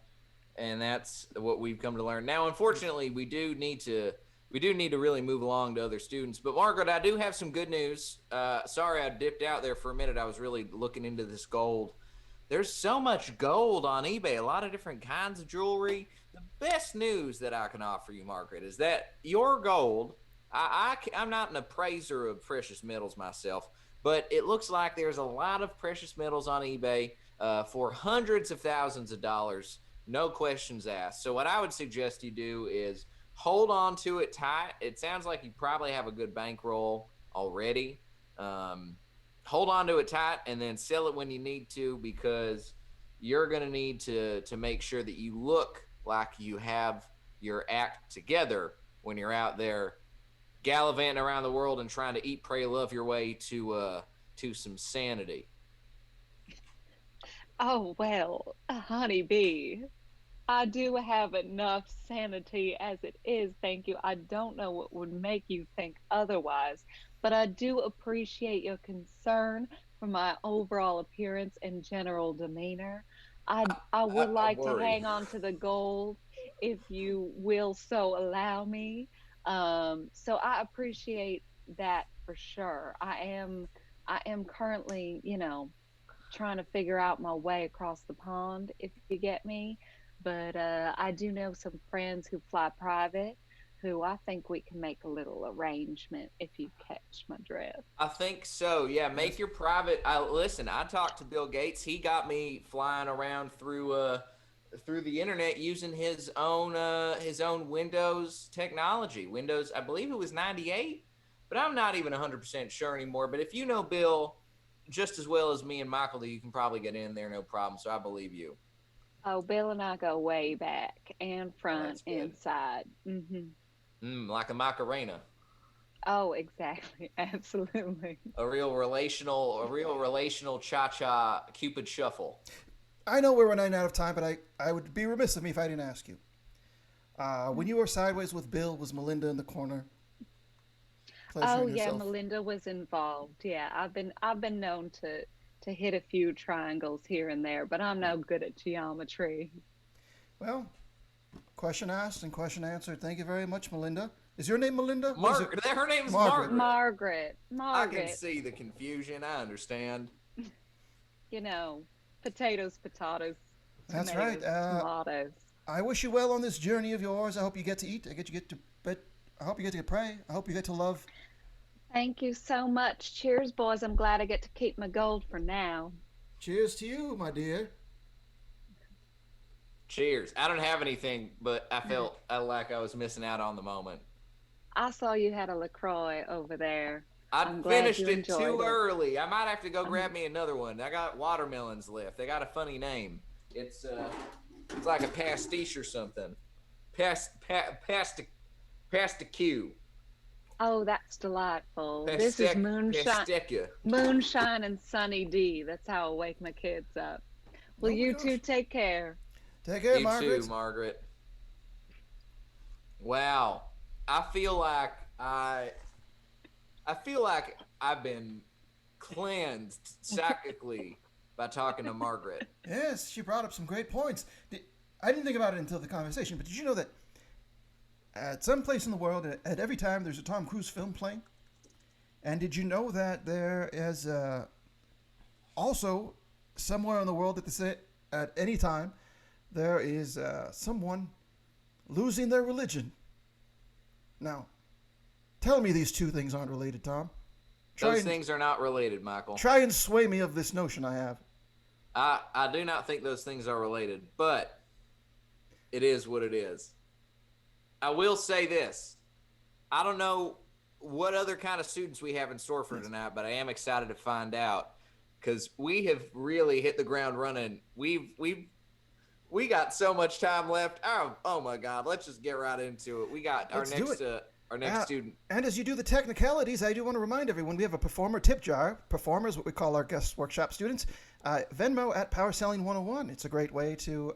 and that's what we've come to learn. Now, unfortunately, we do need to really move along to other students. But Margaret, I do have some good news. Sorry, I dipped out there for a minute. I was really looking into this gold. There's so much gold on eBay, a lot of different kinds of jewelry. The best news that I can offer you, Margaret, is that your gold. I'm not an appraiser of precious metals myself, but it looks like there's a lot of precious metals on eBay for hundreds of thousands of dollars. No questions asked. So what I would suggest you do is hold on to it tight. It sounds like you probably have a good bankroll already. Um, hold on to it tight and then sell it when you need to, because you're going to need to make sure that you look like you have your act together when you're out there gallivanting around the world and trying to eat, pray, love your way to some sanity. Oh, well, honeybee, I do have enough sanity as it is, thank you. I don't know what would make you think otherwise, but I do appreciate your concern for my overall appearance and general demeanor. I would I like to worry. hang on to the gold if you will so allow me. So I appreciate that for sure. I am currently, trying to figure out my way across the pond, if you get me. But I do know some friends who fly private who I think we can make a little arrangement if you catch my drift. I think so. Yeah, make Yes. your private. I listen. I talked to Bill Gates. He got me flying around through the internet using his own Windows technology. Windows, I believe it was 98, but I'm not even 100% sure anymore. But if you know Bill just as well as me and Michael, that you can probably get in there no problem. So I believe you. Oh, Bill and I go way back and Oh, front that's good. and side. Like a Macarena. Oh, exactly. Absolutely. A real relational cha-cha Cupid shuffle. I know we're running out of time, but I would be remiss of me if I didn't ask you. When you were sideways with Bill, was Melinda in the corner Oh pleasuring yeah, herself? Melinda was involved. Yeah, I've been known to hit a few triangles here and there, but I'm no good at geometry. Well, question asked and question answered. Thank you very much, Melinda. Is your name Melinda? Or is it Margaret. Her name's Margaret? Margaret. Margaret, I can Margaret, see the confusion. I understand. you know, potatoes, potatoes, That's right. tomatoes, tomatoes. I wish you well on this journey of yours. I hope you get to eat. You get to bed. I hope you get to pray. I hope you get to love. Thank you so much. Cheers, boys. I'm glad I get to keep my gold for now. Cheers to you, my dear. Cheers. I don't have anything, but I felt like I was missing out on the moment. I saw you had a LaCroix over there. I I'm glad finished you it enjoyed too it. early. I might have to go grab Um, me another one. I got watermelons left. They got a funny name. It's like a pastiche or something. Past pasta Q. oh, that's delightful. This is Pasteka. moonshine and sunny D. That's how I wake my kids up. Well, Oh my you two gosh. take care. Take care, You Margaret. too, Margaret. Wow. I feel like I I feel like I've been cleansed psychically by talking to Margaret. Yes, she brought up some great points. I didn't think about it until the conversation, but did you know that at some place in the world, at every time, there's a Tom Cruise film playing? And did you know that there is also somewhere in the world at any time there is someone losing their religion? Now, tell me these two things aren't related, Tom. Those things are not related, Michael. Try and sway me of this notion I have. I do not think those things are related, but it is what it is. I will say this. I don't know what other kind of students we have in store for tonight, but I am excited to find out because we have really hit the ground running. We got so much time left. Oh my God! Let's just get right into it. We got Let's do it. our next student. And as you do the technicalities, I do want to remind everyone we have a performer tip jar. Performers, what we call our guest workshop students. Venmo at Power Selling 101. It's a great way to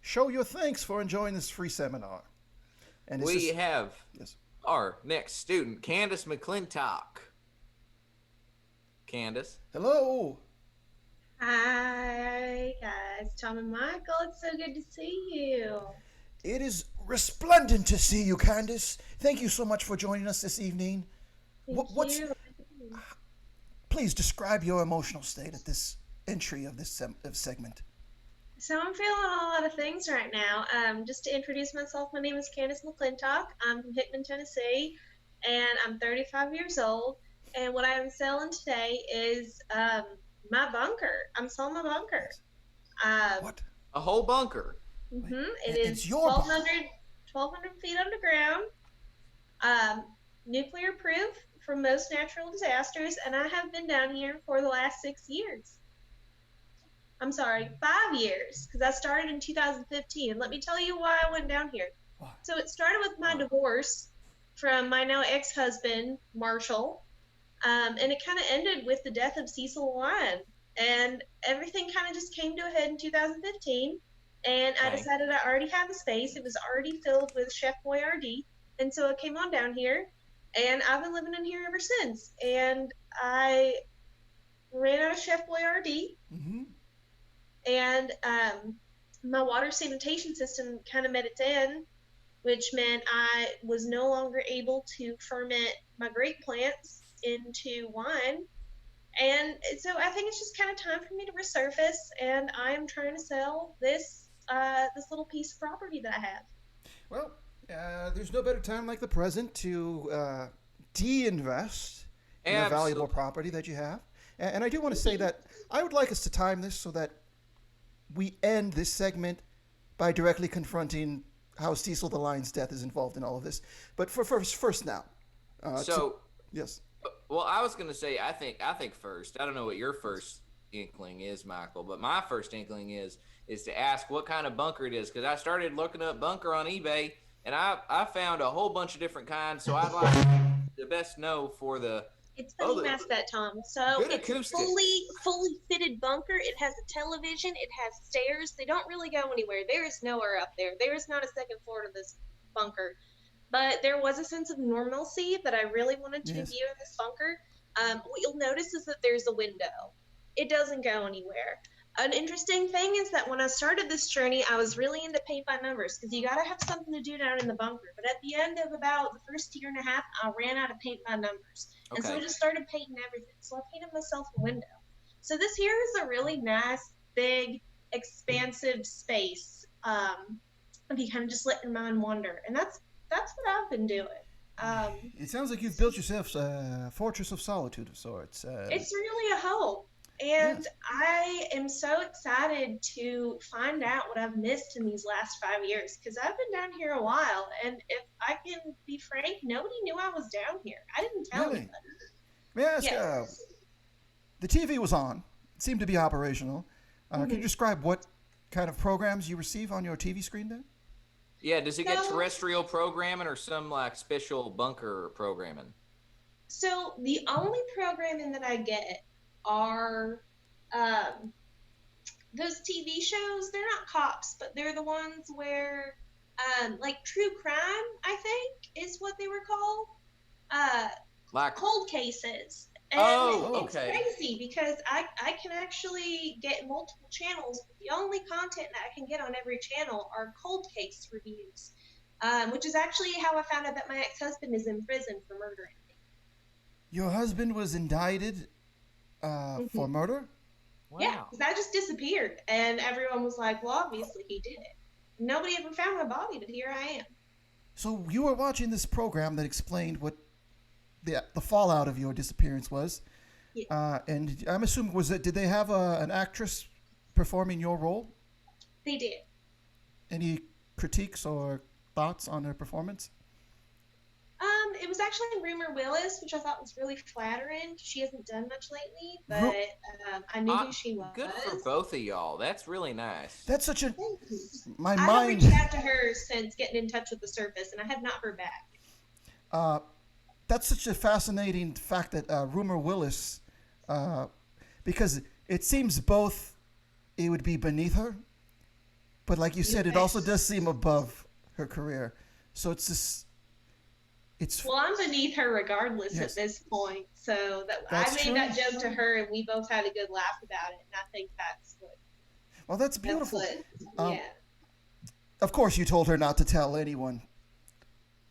show your thanks for enjoying this free seminar. And We have yes. our next student, Candace McClintock. Candace. Hello. Hi guys, Tom and Michael. It's so good to see you. It is resplendent to see you, Candace. Thank you so much for joining us this evening. Thank you. Please describe your emotional state at this entry of this segment. So I'm feeling a lot of things right now. Just to introduce myself, my name is Candace McClintock. I'm from Hickman, Tennessee, and I'm 35 years old. And what I'm selling today is my bunker. I'm selling my bunker. What? A whole bunker. It is It's your bomb. 1,200 feet underground, um, nuclear proof from most natural disasters, and I have been down here for the last 6 years. I'm sorry, 5 years, because I started in 2015. Let me tell you why I went down here. Why? So it started with my divorce from my now ex-husband, Marshall, and it kind of ended with the death of Cecil Lyon. And everything kind of just came to a head in 2015. And I decided I already had the space. It was already filled with Chef Boyardee. And so I came on down here, and I've been living in here ever since. And I ran out of Chef Boyardee. And my water sanitation system kind of met its end, which meant I was no longer able to ferment my grape plants into wine. And so I think it's just kind of time for me to resurface, and I am trying to sell this little piece of property that I have. Well, there's no better time like the present to de-invest in a valuable property that you have. And I do want to say that I would like us to time this so that we end this segment by directly confronting how Cecil the Lion's death is involved in all of this. But first now. Yes. Well, I was going to say, I think first. I don't know what your first inkling is, Michael, but my first inkling is to ask what kind of bunker it is, because I started looking up bunker on eBay, and I found a whole bunch of different kinds. So I'd like the best know for the. It's funny you asked that, Tom. So it's a fully fitted bunker. It has a television. It has stairs. They don't really go anywhere. There is nowhere up there. There is not a second floor to this bunker. But there was a sense of normalcy that I really wanted to view in this bunker. What you'll notice is that there's a window. It doesn't go anywhere. An interesting thing is that when I started this journey, I was really into paint by numbers, because you got to have something to do down in the bunker. But at the end of about the first year and a half, I ran out of paint by numbers. And so I just started painting everything. So I painted myself a window. So this here is a really nice, big, expansive space. If you kind of just let your mind wander. And that's what I've been doing. It sounds like you've built yourself a fortress of solitude of sorts. It's really a hope. And I am so excited to find out what I've missed in these last 5 years, because I've been down here a while, and if I can be frank, nobody knew I was down here. I didn't tell anybody. May I ask, the TV was on. It seemed to be operational. Can you describe what kind of programs you receive on your TV screen then? Yeah, does it get terrestrial programming or some like special bunker programming? So the only programming that I get are those TV shows. They're not cops, but they're the ones where like true crime, I think is what they were called. Like cold cases. And it's crazy because I can actually get multiple channels, but the only content that I can get on every channel are cold case reviews, which is actually how I found out that my ex-husband is in prison for murdering me. Your husband was indicted for murder? Wow. Yeah, because I just disappeared, and everyone was like, well, obviously he did it. Nobody ever found my body, but here I am. So you were watching this program that explained what the fallout of your disappearance was. Yeah. And I'm assuming, did they have an actress performing your role? They did. Any critiques or thoughts on her performance? It was actually Rumor Willis, which I thought was really flattering. She hasn't done much lately, but I knew who she was. Good for both of y'all. That's really nice. That's such a... I have reached out to her since getting in touch with the Surface, and I have not heard back. That's such a fascinating fact that Rumor Willis, because it seems both it would be beneath her, but like you said, it also does seem above her career. So it's this... Well, I'm beneath her regardless at this point. So I made that joke to her, and we both had a good laugh about it. And I think that's what. Well, that's beautiful. Yeah. Of course, you told her not to tell anyone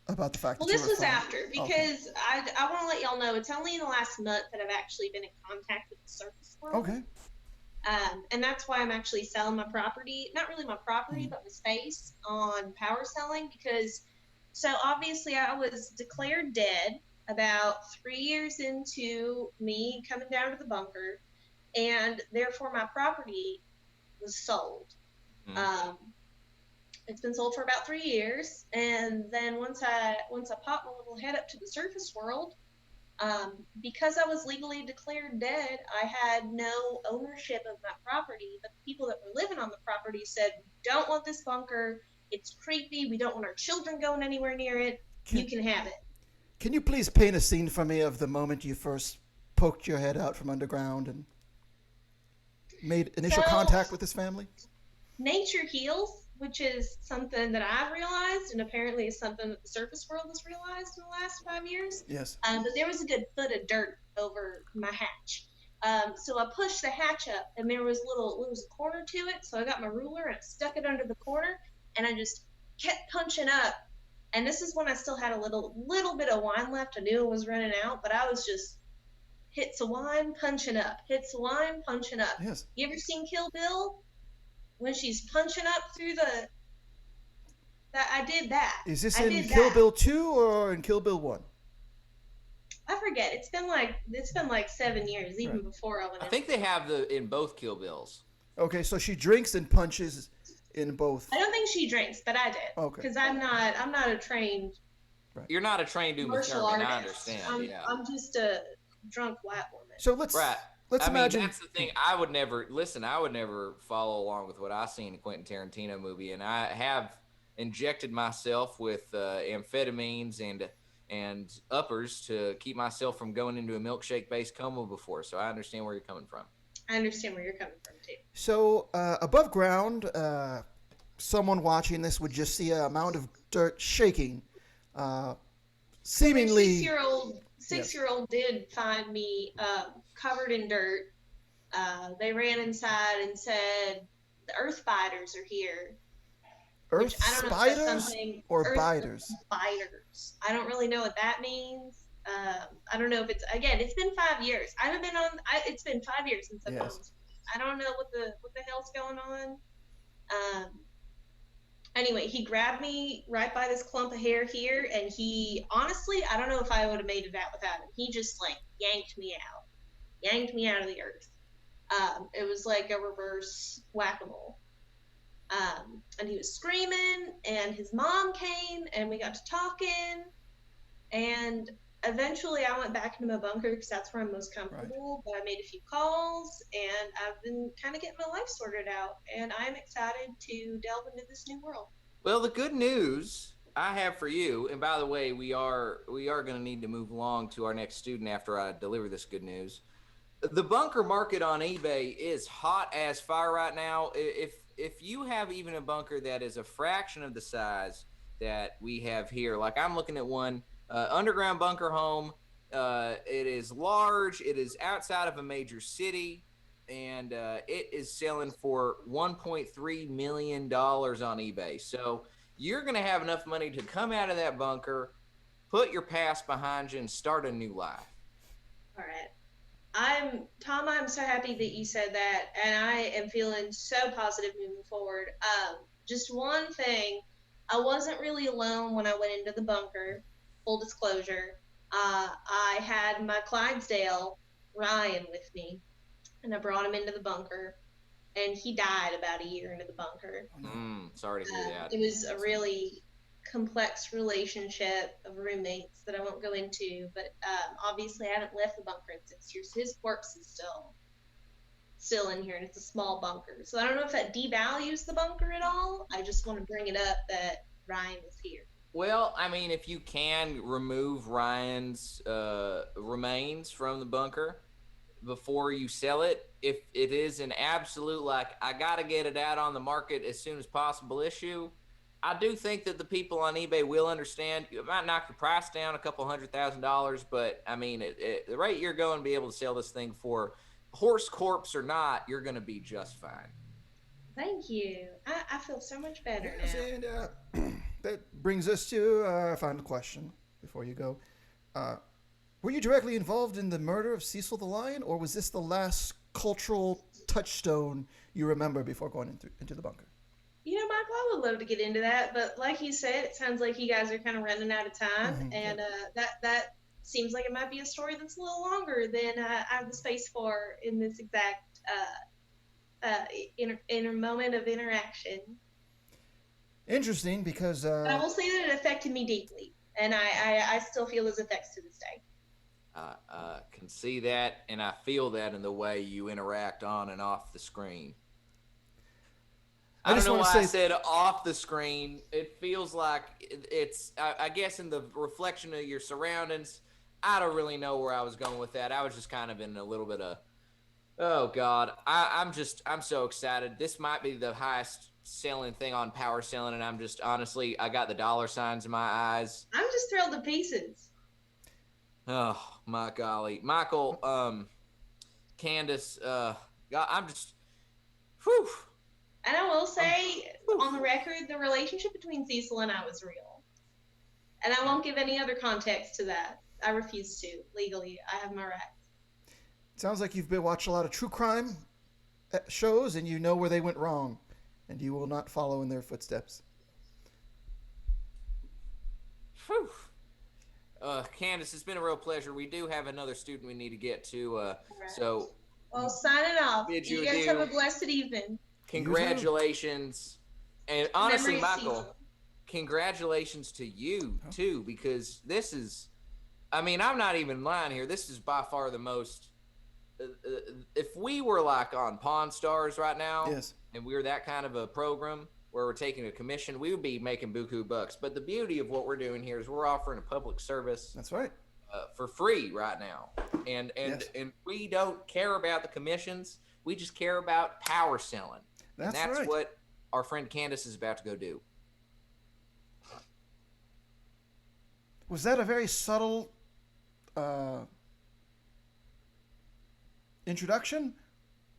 about the fact. Well, that this was after, because I want to let y'all know it's only in the last month that I've actually been in contact with the surface world. Okay. And that's why I'm actually selling my property. Not really my property, but my space on power selling, because. So obviously I was declared dead about 3 years into me coming down to the bunker, and therefore my property was sold. It's been sold for about 3 years, and then once I popped my little head up to the surface world, because I was legally declared dead, I had no ownership of my property. But the people that were living on the property said, "We don't want this bunker. It's creepy. We don't want our children going anywhere near it. You can have it." Can you please paint a scene for me of the moment you first poked your head out from underground and made initial contact with this family? Nature heals, which is something that I've realized, and apparently is something that the surface world has realized in the last 5 years. Yes. But there was a good foot of dirt over my hatch. So I pushed the hatch up, and there was a corner to it. So I got my ruler and I stuck it under the corner, and I just kept punching up. And this is when I still had a little bit of wine left. I knew it was running out, but I was just hits of wine, punching up, hits of wine, punching up. Yes. You ever seen Kill Bill? When she's punching up through I did that. Is this in Kill Bill 2 or in Kill Bill 1? I forget. It's been like 7 years, even before I went. I think they have in both Kill Bills. Okay, so she drinks and punches in both. I don't think she drinks, but I did. Okay. Because I'm not a trained. Right. You're not a trained Uma Thurman, I understand. I'm just a drunk white woman. So let's imagine. That's the thing. I would never follow along with what I see in a Quentin Tarantino movie, and I have injected myself with amphetamines and uppers to keep myself from going into a milkshake-based coma before. So I understand where you're coming from. I understand where you're coming from too. So above ground, someone watching this would just see a mound of dirt shaking, seemingly. Six-year-old did find me covered in dirt. They ran inside and said the earth spiders are here. Earth spiders or biters? Spiders. I don't really know what that means. I don't know if it's been 5 years. I haven't been on. It's been 5 years since I've been on. I don't know what the hell's going on. Anyway, he grabbed me right by this clump of hair here, and he honestly, I don't know if I would have made it out without him. He just like yanked me out of the earth. It was like a reverse whack-a-mole. And he was screaming, and his mom came, and we got to talking, and eventually I went back into my bunker because that's where I'm most comfortable. Right. But I made a few calls, and I've been kind of getting my life sorted out, and I'm excited to delve into this new world. Well, the good news I have for you, and by the way, we are going to need to move along to our next student after I deliver this good news. The bunker market on eBay is hot as fire right now. If you have even a bunker that is a fraction of the size that we have here, like I'm looking at one underground bunker home. It is large. It is outside of a major city, and it is selling for $1.3 million on eBay. So you're going to have enough money to come out of that bunker, put your past behind you, and start a new life. All right. Tom, I'm so happy that you said that, and I am feeling so positive moving forward. Just one thing, I wasn't really alone when I went into the bunker. Full disclosure, I had my Clydesdale Ryan with me, and I brought him into the bunker, and he died about a year into the bunker. Sorry to hear that. It was a really complex relationship of roommates that I won't go into, but obviously I haven't left the bunker in 6 years. His corpse is still in here, and it's a small bunker. So I don't know if that devalues the bunker at all. I just want to bring it up that Ryan is here. Well, I mean, if you can remove Ryan's remains from the bunker before you sell it, if it is an absolute, like, I got to get it out on the market as soon as possible issue, I do think that the people on eBay will understand. It might knock the price down a couple $100,000, but I mean, the rate you're going to be able to sell this thing for, horse corpse or not, you're going to be just fine. Thank you. I feel so much better now. And that brings us to our final question before you go. Were you directly involved in the murder of Cecil the Lion, or was this the last cultural touchstone you remember before going into the bunker? You know, Michael, I would love to get into that, but like you said, it sounds like you guys are kind of running out of time, and that seems like it might be a story that's a little longer than I have the space for in this exact inner moment of interaction. Interesting, because But I will say that it affected me deeply, and I still feel those effects to this day. I can see that, and I feel that in the way you interact on and off the screen. I don't just know want to why I say said off the screen. It feels like it's, I guess, in the reflection of your surroundings. I don't really know where I was going with that. I was just kind of in a little bit of, oh God, I'm so excited. This might be the highest selling thing on Power Selling, and I'm just, honestly, I got the dollar signs in my eyes. I'm just thrilled to pieces. Oh my golly, Michael, Candace, God, I'm just, whew. And I will say, on the record, the relationship between Cecil and I was real. And I won't give any other context to that. I refuse to. Legally, I have my rights. it sounds like you've been watching a lot of true crime shows, and you know where they went wrong, and you will not follow in their footsteps. Whew. Candace, it's been a real pleasure. We do have another student we need to get to, Right. so Well, signing off. Bid You you guys adieu. have a blessed evening. congratulations. And honestly, Memory of Michael, Cecil. congratulations to you, too, because this is, I mean, I'm not even lying here. This is by far the most, if we were like on Pawn Stars right now, Yes. and we were that kind of a program where we're taking a commission, we would be making buku bucks. But the beauty of what we're doing here is we're offering a public service That's right. for free right now, and Yes. and we don't care about the commissions. We just care about power selling. That's and that's right. what our friend Candace is about to go do. Was that a very subtle introduction,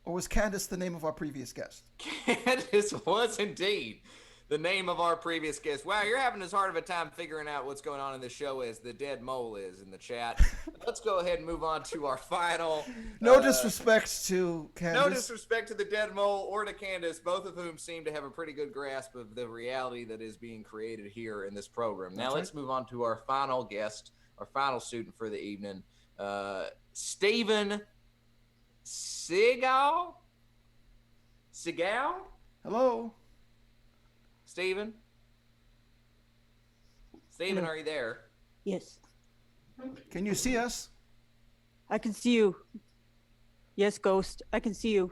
or was Candace the name of our previous guest? Candace was indeed the name of our previous guest. Wow, you're having as hard of a time figuring out what's going on in this show as the dead mole is in the chat. Let's go ahead and move on to our final. No disrespect to Candace. No disrespect to the dead mole or to Candace, both of whom seem to have a pretty good grasp of the reality that is being created here in this program. Now let's move on to our final guest, our final student for the evening, Stephen Seagal? Hello. Stephen? Stephen, are you there? Yes, Can you see us? I can see you. Yes, Ghost, I can see you.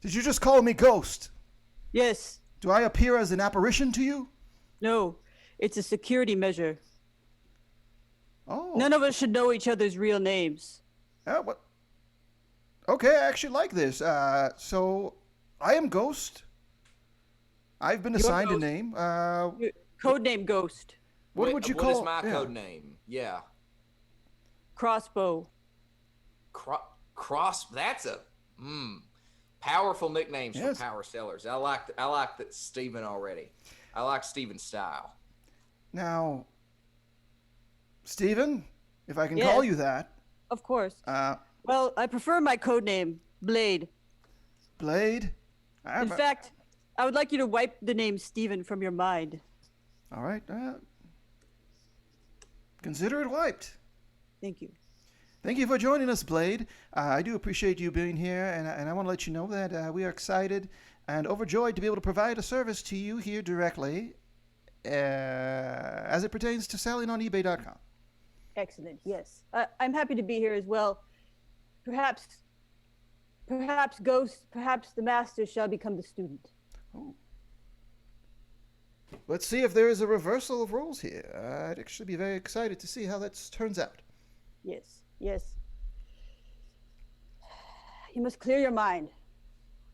Did you just call me Ghost? Yes, Do I appear as an apparition to you? no, it's a security measure. Oh. None of us should know each other's real names. What? Okay, I actually like this. So, I am Ghost. I've been assigned a Ghost. name. Codename Ghost. What would you call? What is my yeah. code name? Yeah. Crossbow. Cross. That's a powerful nicknames Yes. for power sellers. I like that Stephen already. I like Stephen's style. Now, Stephen, if I can Yes. call you that, Of course. Well, I prefer my codename, Blade. Blade. In fact, I would like you to wipe the name Steven from your mind. All right. Consider it wiped. Thank you. Thank you for joining us, Blade. I do appreciate you being here, and I want to let you know that we are excited and overjoyed to be able to provide a service to you here directly as it pertains to selling on eBay.com. Excellent. Yes, I'm happy to be here as well. Perhaps Ghost, perhaps the master shall become the student. Oh. Let's see if there is a reversal of roles here. I'd actually be very excited to see how that turns out. Yes, yes. You must clear your mind.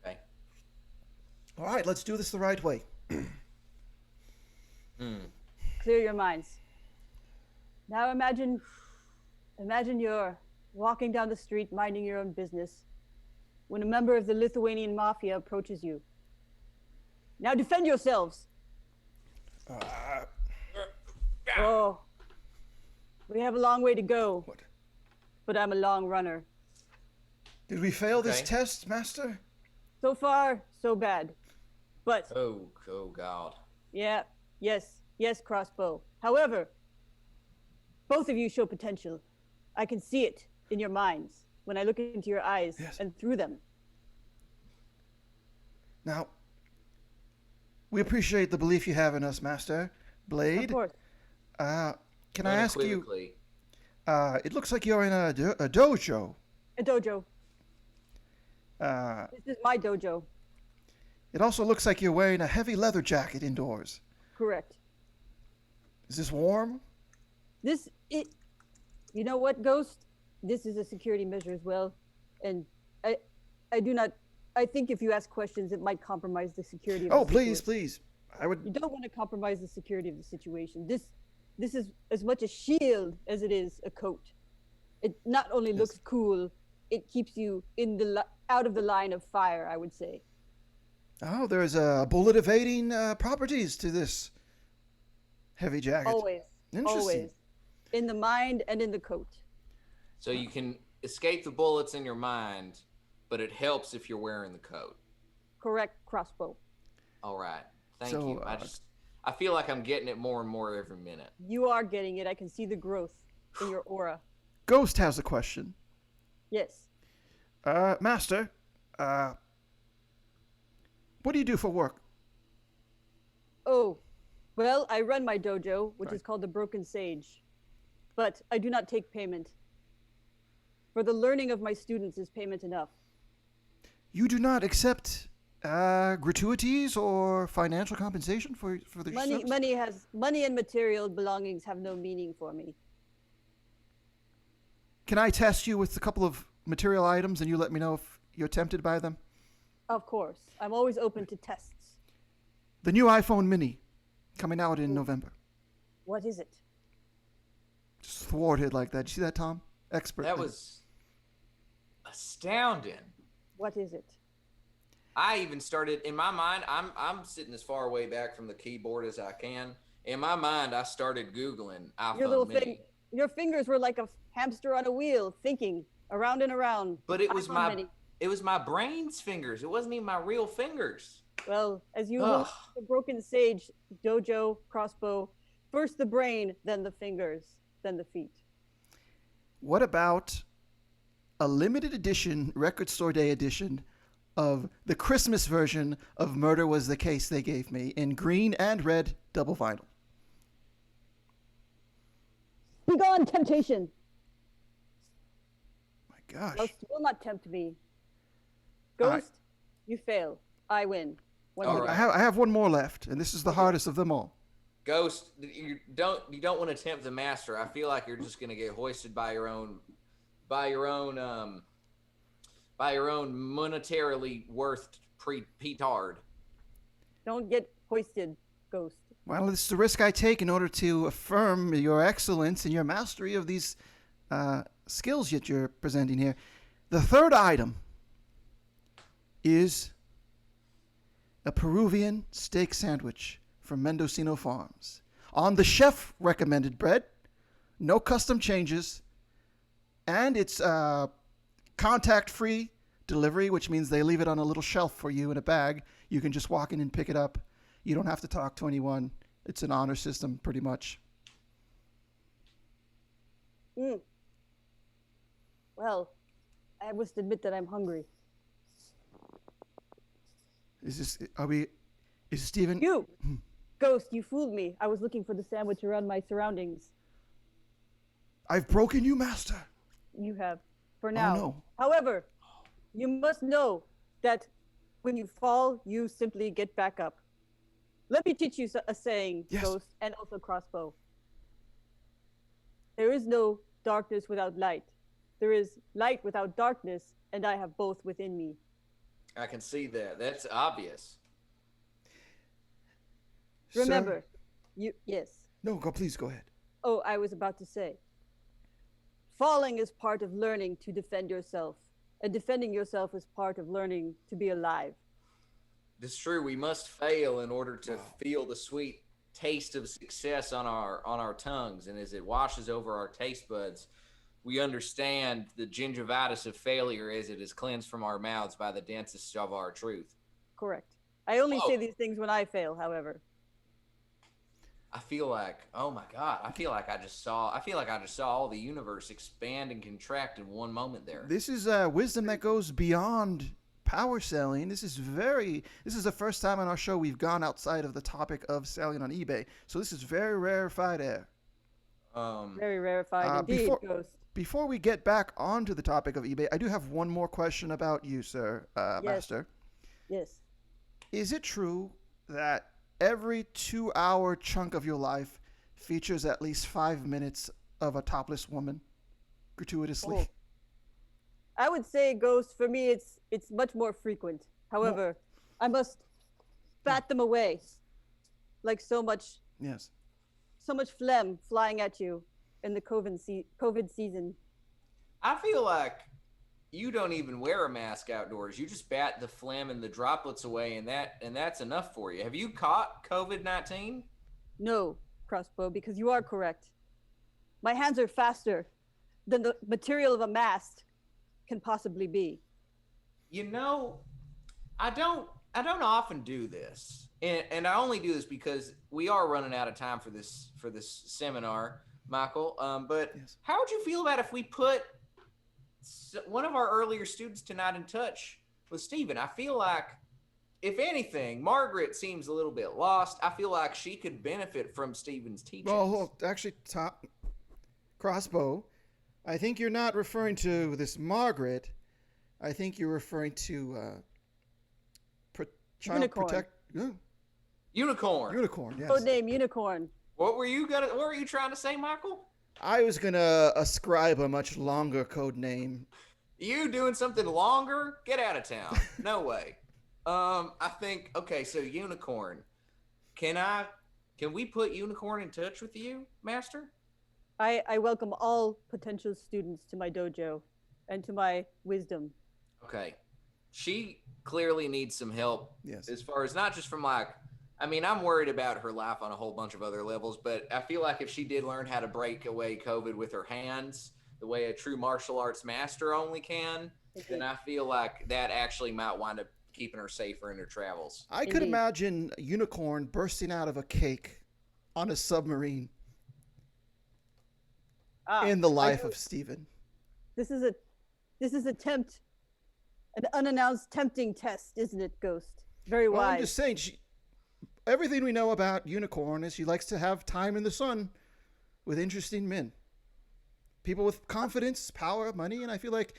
Okay. All right, let's do this the right way. Clear your minds. Now imagine you're walking down the street minding your own business when a member of the Lithuanian mafia approaches you. Now defend yourselves. Oh, we have a long way to go. What? But I'm a long runner. Did we fail this Okay. test, Master? So far, so bad. But Oh God. yeah, yes, Crossbow. However, both of you show potential. I can see it in your minds when I look into your eyes Yes. and through them. Now, We appreciate the belief you have in us, Master Blade. Of course. Can I ask you? Unequivocally. It looks like you're in a dojo. A dojo. Uh, This is my dojo. it also looks like you're wearing a heavy leather jacket indoors. Correct. Is this warm? You know what, Ghost? This is a security measure as well, and I do not. I think if you ask questions, it might compromise the security. Of Oh, the please, situation. please. I would. You don't want to compromise the security of the situation. This is as much a shield as it is a coat. It not only looks cool, it keeps you out of the line of fire, I would say. Oh, there's bullet evading properties to this heavy jacket. Always. Interesting. Always. In the mind and in the coat. So you can escape the bullets in your mind, but it helps if you're wearing the coat. Correct, crossbow. All right. Thank So, you. I feel like I'm getting it more and more every minute. You are getting it. I can see the growth in your aura. Ghost has a question. Yes. Master, what do you do for work? Oh, well, I run my dojo, which Right. is called the Broken Sage. But I do not take payment. For the learning of my students is payment enough. You do not accept gratuities or financial compensation for the service? Money and material belongings have no meaning for me. Can I test you with a couple of material items and you let me know if you're tempted by them? Of course. I'm always open to tests. The new iPhone mini coming out in November. What is it? Just thwarted like that. Did you see that, Tom? Expert. That was astounding. What is it? I even started in my mind. I'm sitting as far away back from the keyboard as I can. In my mind, I started Googling iPhone Mini. Your fingers were like a hamster on a wheel, thinking around and around. But it was iPhone Mini. it was my brain's fingers. It wasn't even my real fingers. Well, as you Ugh. look at the Broken Sage dojo crossbow, first the brain, then the fingers, then the feet. What about a limited edition, record store day edition of the Christmas version of Murder Was the Case they gave me in green and red double vinyl? Begone, temptation! My gosh. Ghost will not tempt me. All Ghost, right. you fail. I win. One All more. right. I have one more left, and this is the hardest of them all. Ghost, you don't want to tempt the master. I feel like you're just gonna get hoisted by your own monetarily worth petard. Don't get hoisted, Ghost. Well, this is the risk I take in order to affirm your excellence and your mastery of these skills that you're presenting here. The third item is a Peruvian steak sandwich from Mendocino Farms. On the chef-recommended bread, no custom changes, and it's contact-free delivery, which means they leave it on a little shelf for you in a bag. You can just walk in and pick it up. You don't have to talk to anyone. It's an honor system, pretty much. Well, I must admit that I'm hungry. Is Stephen? You! Ghost, you fooled me. I was looking for the sandwich around my surroundings. I've broken you, master. You have, for now. no. However, you must know that when you fall, you simply get back up. Let me teach you a saying, Yes. Ghost, and also crossbow. There is no darkness without light. There is light without darkness, and I have both within me. I can see that. That's obvious. Sir? Remember, yes. No, please go ahead. Oh, I was about to say. Falling is part of learning to defend yourself, and defending yourself is part of learning to be alive. It's true. We must fail in order to feel the sweet taste of success on our tongues, and as it washes over our taste buds, we understand the gingivitis of failure as it is cleansed from our mouths by the densest of our truth. Correct. I only Whoa. say these things when I fail, however. I feel like, oh my God, I feel like I just saw all the universe expand and contract in one moment there. This is wisdom that goes beyond power selling. This is the first time on our show we've gone outside of the topic of selling on eBay. So this is very rarefied air. Very rarefied indeed, Ghost. Before we get back onto the topic of eBay, I do have one more question about you, sir, Yes. Master. Yes. Is it true that every 2-hour chunk of your life features at least 5 minutes of a topless woman gratuitously? Oh. I would say, Ghost, for me, it's much more frequent. However, I must bat them away, like so much Yes. phlegm flying at you in the COVID season. I feel like you don't even wear a mask outdoors. You just bat the phlegm and the droplets away, and that's enough for you. Have you caught COVID-19? No, Crossbow, because you are correct. My hands are faster than the material of a mask can possibly be. You know, I don't often do this, and I only do this because we are running out of time for this seminar, Michael. But Yes. how would you feel about if we put one of our earlier students tonight in touch with Stephen? I feel like, if anything, Margaret seems a little bit lost. I feel like she could benefit from Stephen's teachings. Well, actually, Crossbow, I think you're not referring to this Margaret. I think you're referring to Child Unicorn. Protect. Unicorn. Unicorn, yes. Codename Unicorn. What were you trying to say, Michael? I was going to ascribe a much longer code name. You doing something longer? Get out of town. No way. I think, okay, so Unicorn. Can we put Unicorn in touch with you, Master? I welcome all potential students to my dojo and to my wisdom. Okay. She clearly needs some help. Yes. As far as not just from I'm worried about her life on a whole bunch of other levels, but I feel like if she did learn how to break away COVID with her hands, the way a true martial arts master only can, then I feel like that actually might wind up keeping her safer in her travels. I could Indeed. imagine a unicorn bursting out of a cake on a submarine in the life of Stephen. This is an unannounced tempting test, isn't it, Ghost? Very Well, wise. I'm just saying, everything we know about Unicorn is she likes to have time in the sun with interesting men. People with confidence, power, money, and I feel like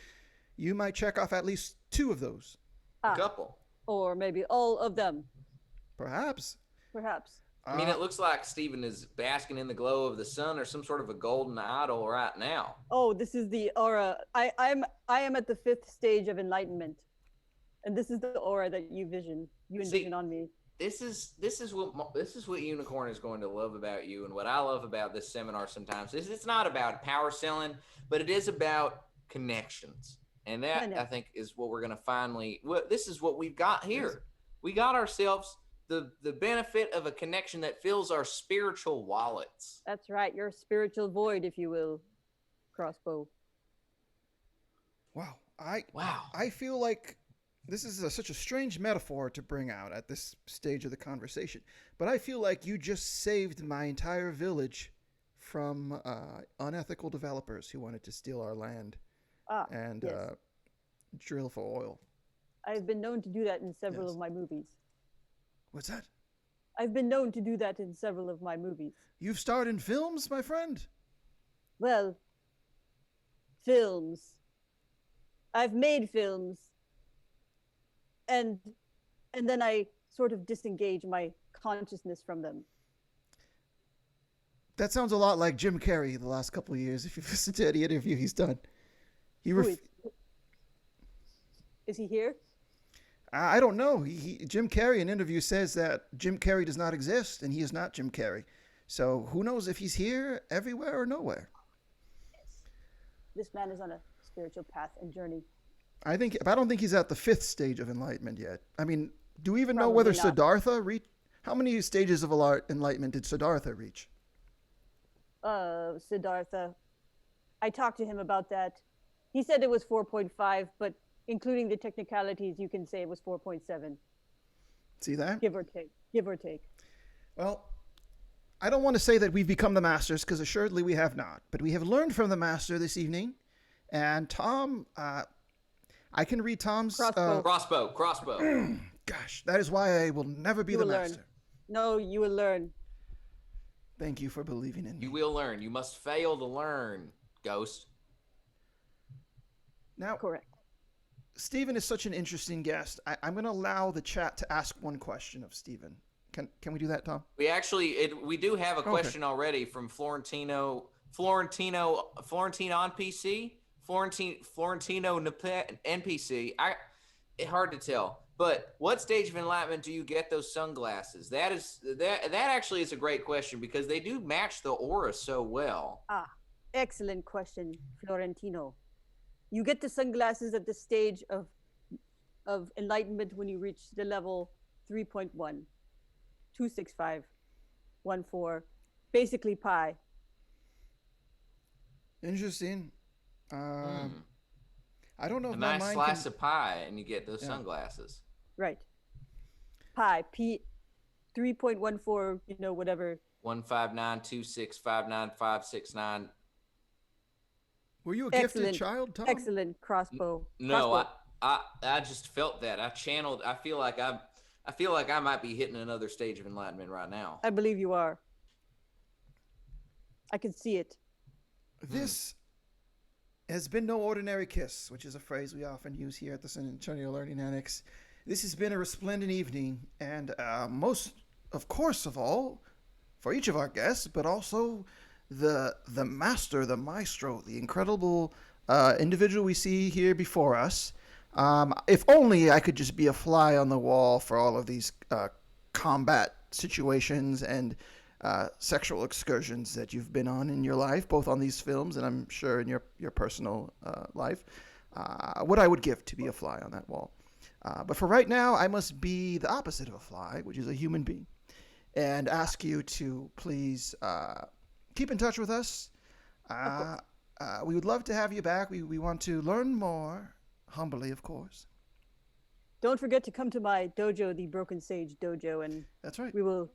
you might check off at least 2 of those. A couple. Or maybe all of them, Perhaps. perhaps. I mean, it looks like Stephen is basking in the glow of the sun or some sort of a golden idol right now. Oh, this is the aura. I am at the 5th stage of enlightenment, and this is the aura that you envision on me. This is what Unicorn is going to love about you, and what I love about this seminar sometimes is it's not about power selling, but it is about connections, and that I think is what we're going to finally. This is what we've got here. We got ourselves the benefit of a connection that fills our spiritual wallets. That's right, your spiritual void, if you will, Crossbow. Wow. Wow. I feel like this is such a strange metaphor to bring out at this stage of the conversation, but I feel like you just saved my entire village from unethical developers who wanted to steal our land and yes. Drill for oil. I've been known to do that in several Yes. of my movies. What's that? I've been known to do that in several of my movies. You've starred in films, my friend? Well, films. I've made films, and then I sort of disengage my consciousness from them. That sounds a lot like Jim Carrey the last couple of years, if you've listened to any interview he's done. Is he here? I don't know. Jim Carrey in an interview says that Jim Carrey does not exist, and he is not Jim Carrey. So who knows if he's here, everywhere, or nowhere. This man is on a spiritual path and journey. I don't think he's at the 5th stage of enlightenment yet. I mean, do we even know Probably whether not. Siddhartha reached? How many stages of enlightenment did Siddhartha reach? Siddhartha. I talked to him about that. He said it was 4.5, but including the technicalities, you can say it was 4.7. See that? Give or take. Give or take. Well, I don't want to say that we've become the masters, because assuredly we have not. But we have learned from the master this evening. And Tom, I can read Tom's Crossbow. Crossbow. Gosh, that is why I will never be You the will master. learn. No, you will learn. Thank you for believing in me. You will learn. You must fail to learn, Ghost. Now, Correct. Stephen is such an interesting guest. I'm going to allow the chat to ask one question of Stephen. Can we do that, Tom? We do have a question already from Florentino on PC. Florentino NPC. It's hard to tell. But what stage of enlightenment do you get those sunglasses? That actually is a great question because they do match the aura so well. Excellent question, Florentino. You get the sunglasses at the stage of enlightenment when you reach the level 3.1, 26514, basically pi. Interesting. I don't know if a my nice mind slice can... of pie, and you get those sunglasses. Right. Pi, P 3.14, whatever. 15926595569. Were you a gifted child, Tom? Excellent crossbow. No, crossbow. I just felt that. I channeled. I feel like I might be hitting another stage of enlightenment right now. I believe you are. I can see it. This has been no ordinary kiss, which is a phrase we often use here at the San Antonio Learning Annex. This has been a resplendent evening, and most, of course, of all, for each of our guests, but also the master, the maestro, the incredible individual we see here before us. If only I could just be a fly on the wall for all of these combat situations and sexual excursions that you've been on in your life, both on these films and I'm sure in your personal life. What I would give to be a fly on that wall. But for right now, I must be the opposite of a fly, which is a human being, and ask you to please keep in touch with us. We would love to have you back. We want to learn more, humbly, of course. Don't forget to come to my dojo, the Broken Sage Dojo, and that's right. We will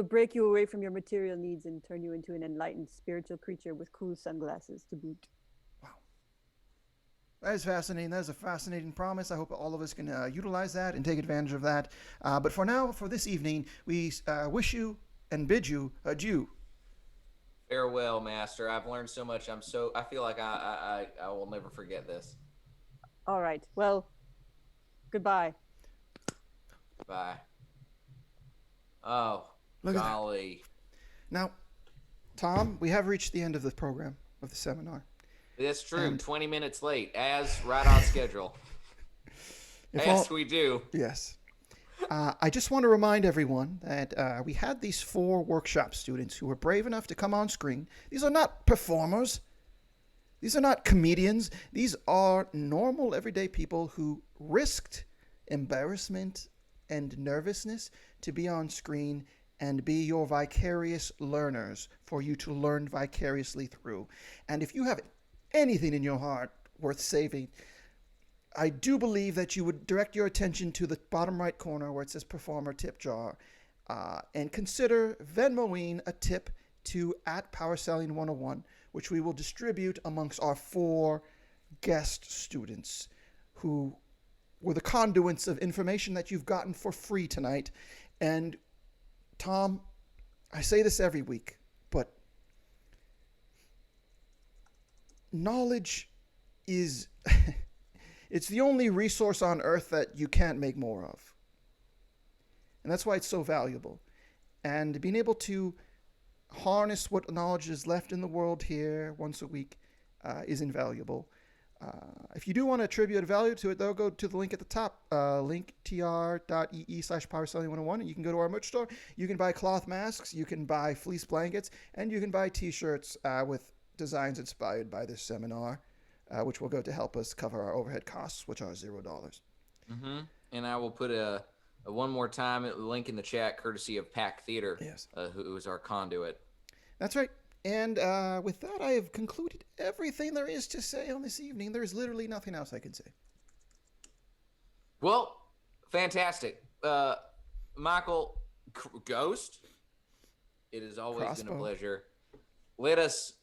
break you away from your material needs and turn you into an enlightened spiritual creature with cool sunglasses to boot. Wow. That is fascinating. That is a fascinating promise. I hope all of us can utilize that and take advantage of that. But for now, for this evening, we wish you and bid you adieu. Farewell, Master. I've learned so much. I feel like I will never forget this. All right. Well, goodbye. Bye. Oh, look golly. Now, Tom, we have reached the end of the program, of the seminar. That's true. And 20 minutes late, as right on schedule. We do. Yes. I just want to remind everyone that we had these 4 workshop students who were brave enough to come on screen. These are not performers. These are not comedians. These are normal, everyday people who risked embarrassment and nervousness to be on screen and be your vicarious learners for you to learn vicariously through. And if you have anything in your heart worth saving, I do believe that you would direct your attention to the bottom right corner where it says Performer Tip Jar and consider Venmoing a tip to @PowerSelling101, which we will distribute amongst our 4 guest students who were the conduits of information that you've gotten for free tonight. And Tom, I say this every week, but knowledge is it's the only resource on earth that you can't make more of. And that's why it's so valuable. And being able to harness what knowledge is left in the world here once a week is invaluable. If you do want to attribute value to it, though, go to the link at the top, linktr.ee/powerselling101, and you can go to our merch store. You can buy cloth masks, you can buy fleece blankets, and you can buy T-shirts with designs inspired by this seminar, which will go to help us cover our overhead costs, which are $0. Mm-hmm. And I will put a one more time a link in the chat, courtesy of Pack Theater, yes, who is our conduit. That's right. And with that, I have concluded everything there is to say on this evening. There is literally nothing else I can say. Well, fantastic. Michael, Ghost, it has always been a pleasure. Let us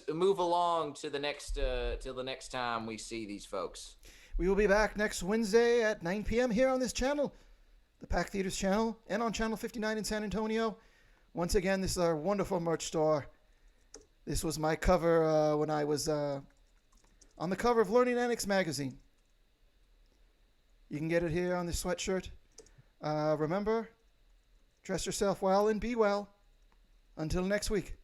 move along to the next till the next time we see these folks. We will be back next Wednesday at 9 p.m. here on this channel, the Pack Theaters channel, and on Channel 59 in San Antonio. Once again, this is our wonderful merch store. This was my cover when I was on the cover of Learning Annex magazine. You can get it here on this sweatshirt. Remember, dress yourself well and be well. Until next week.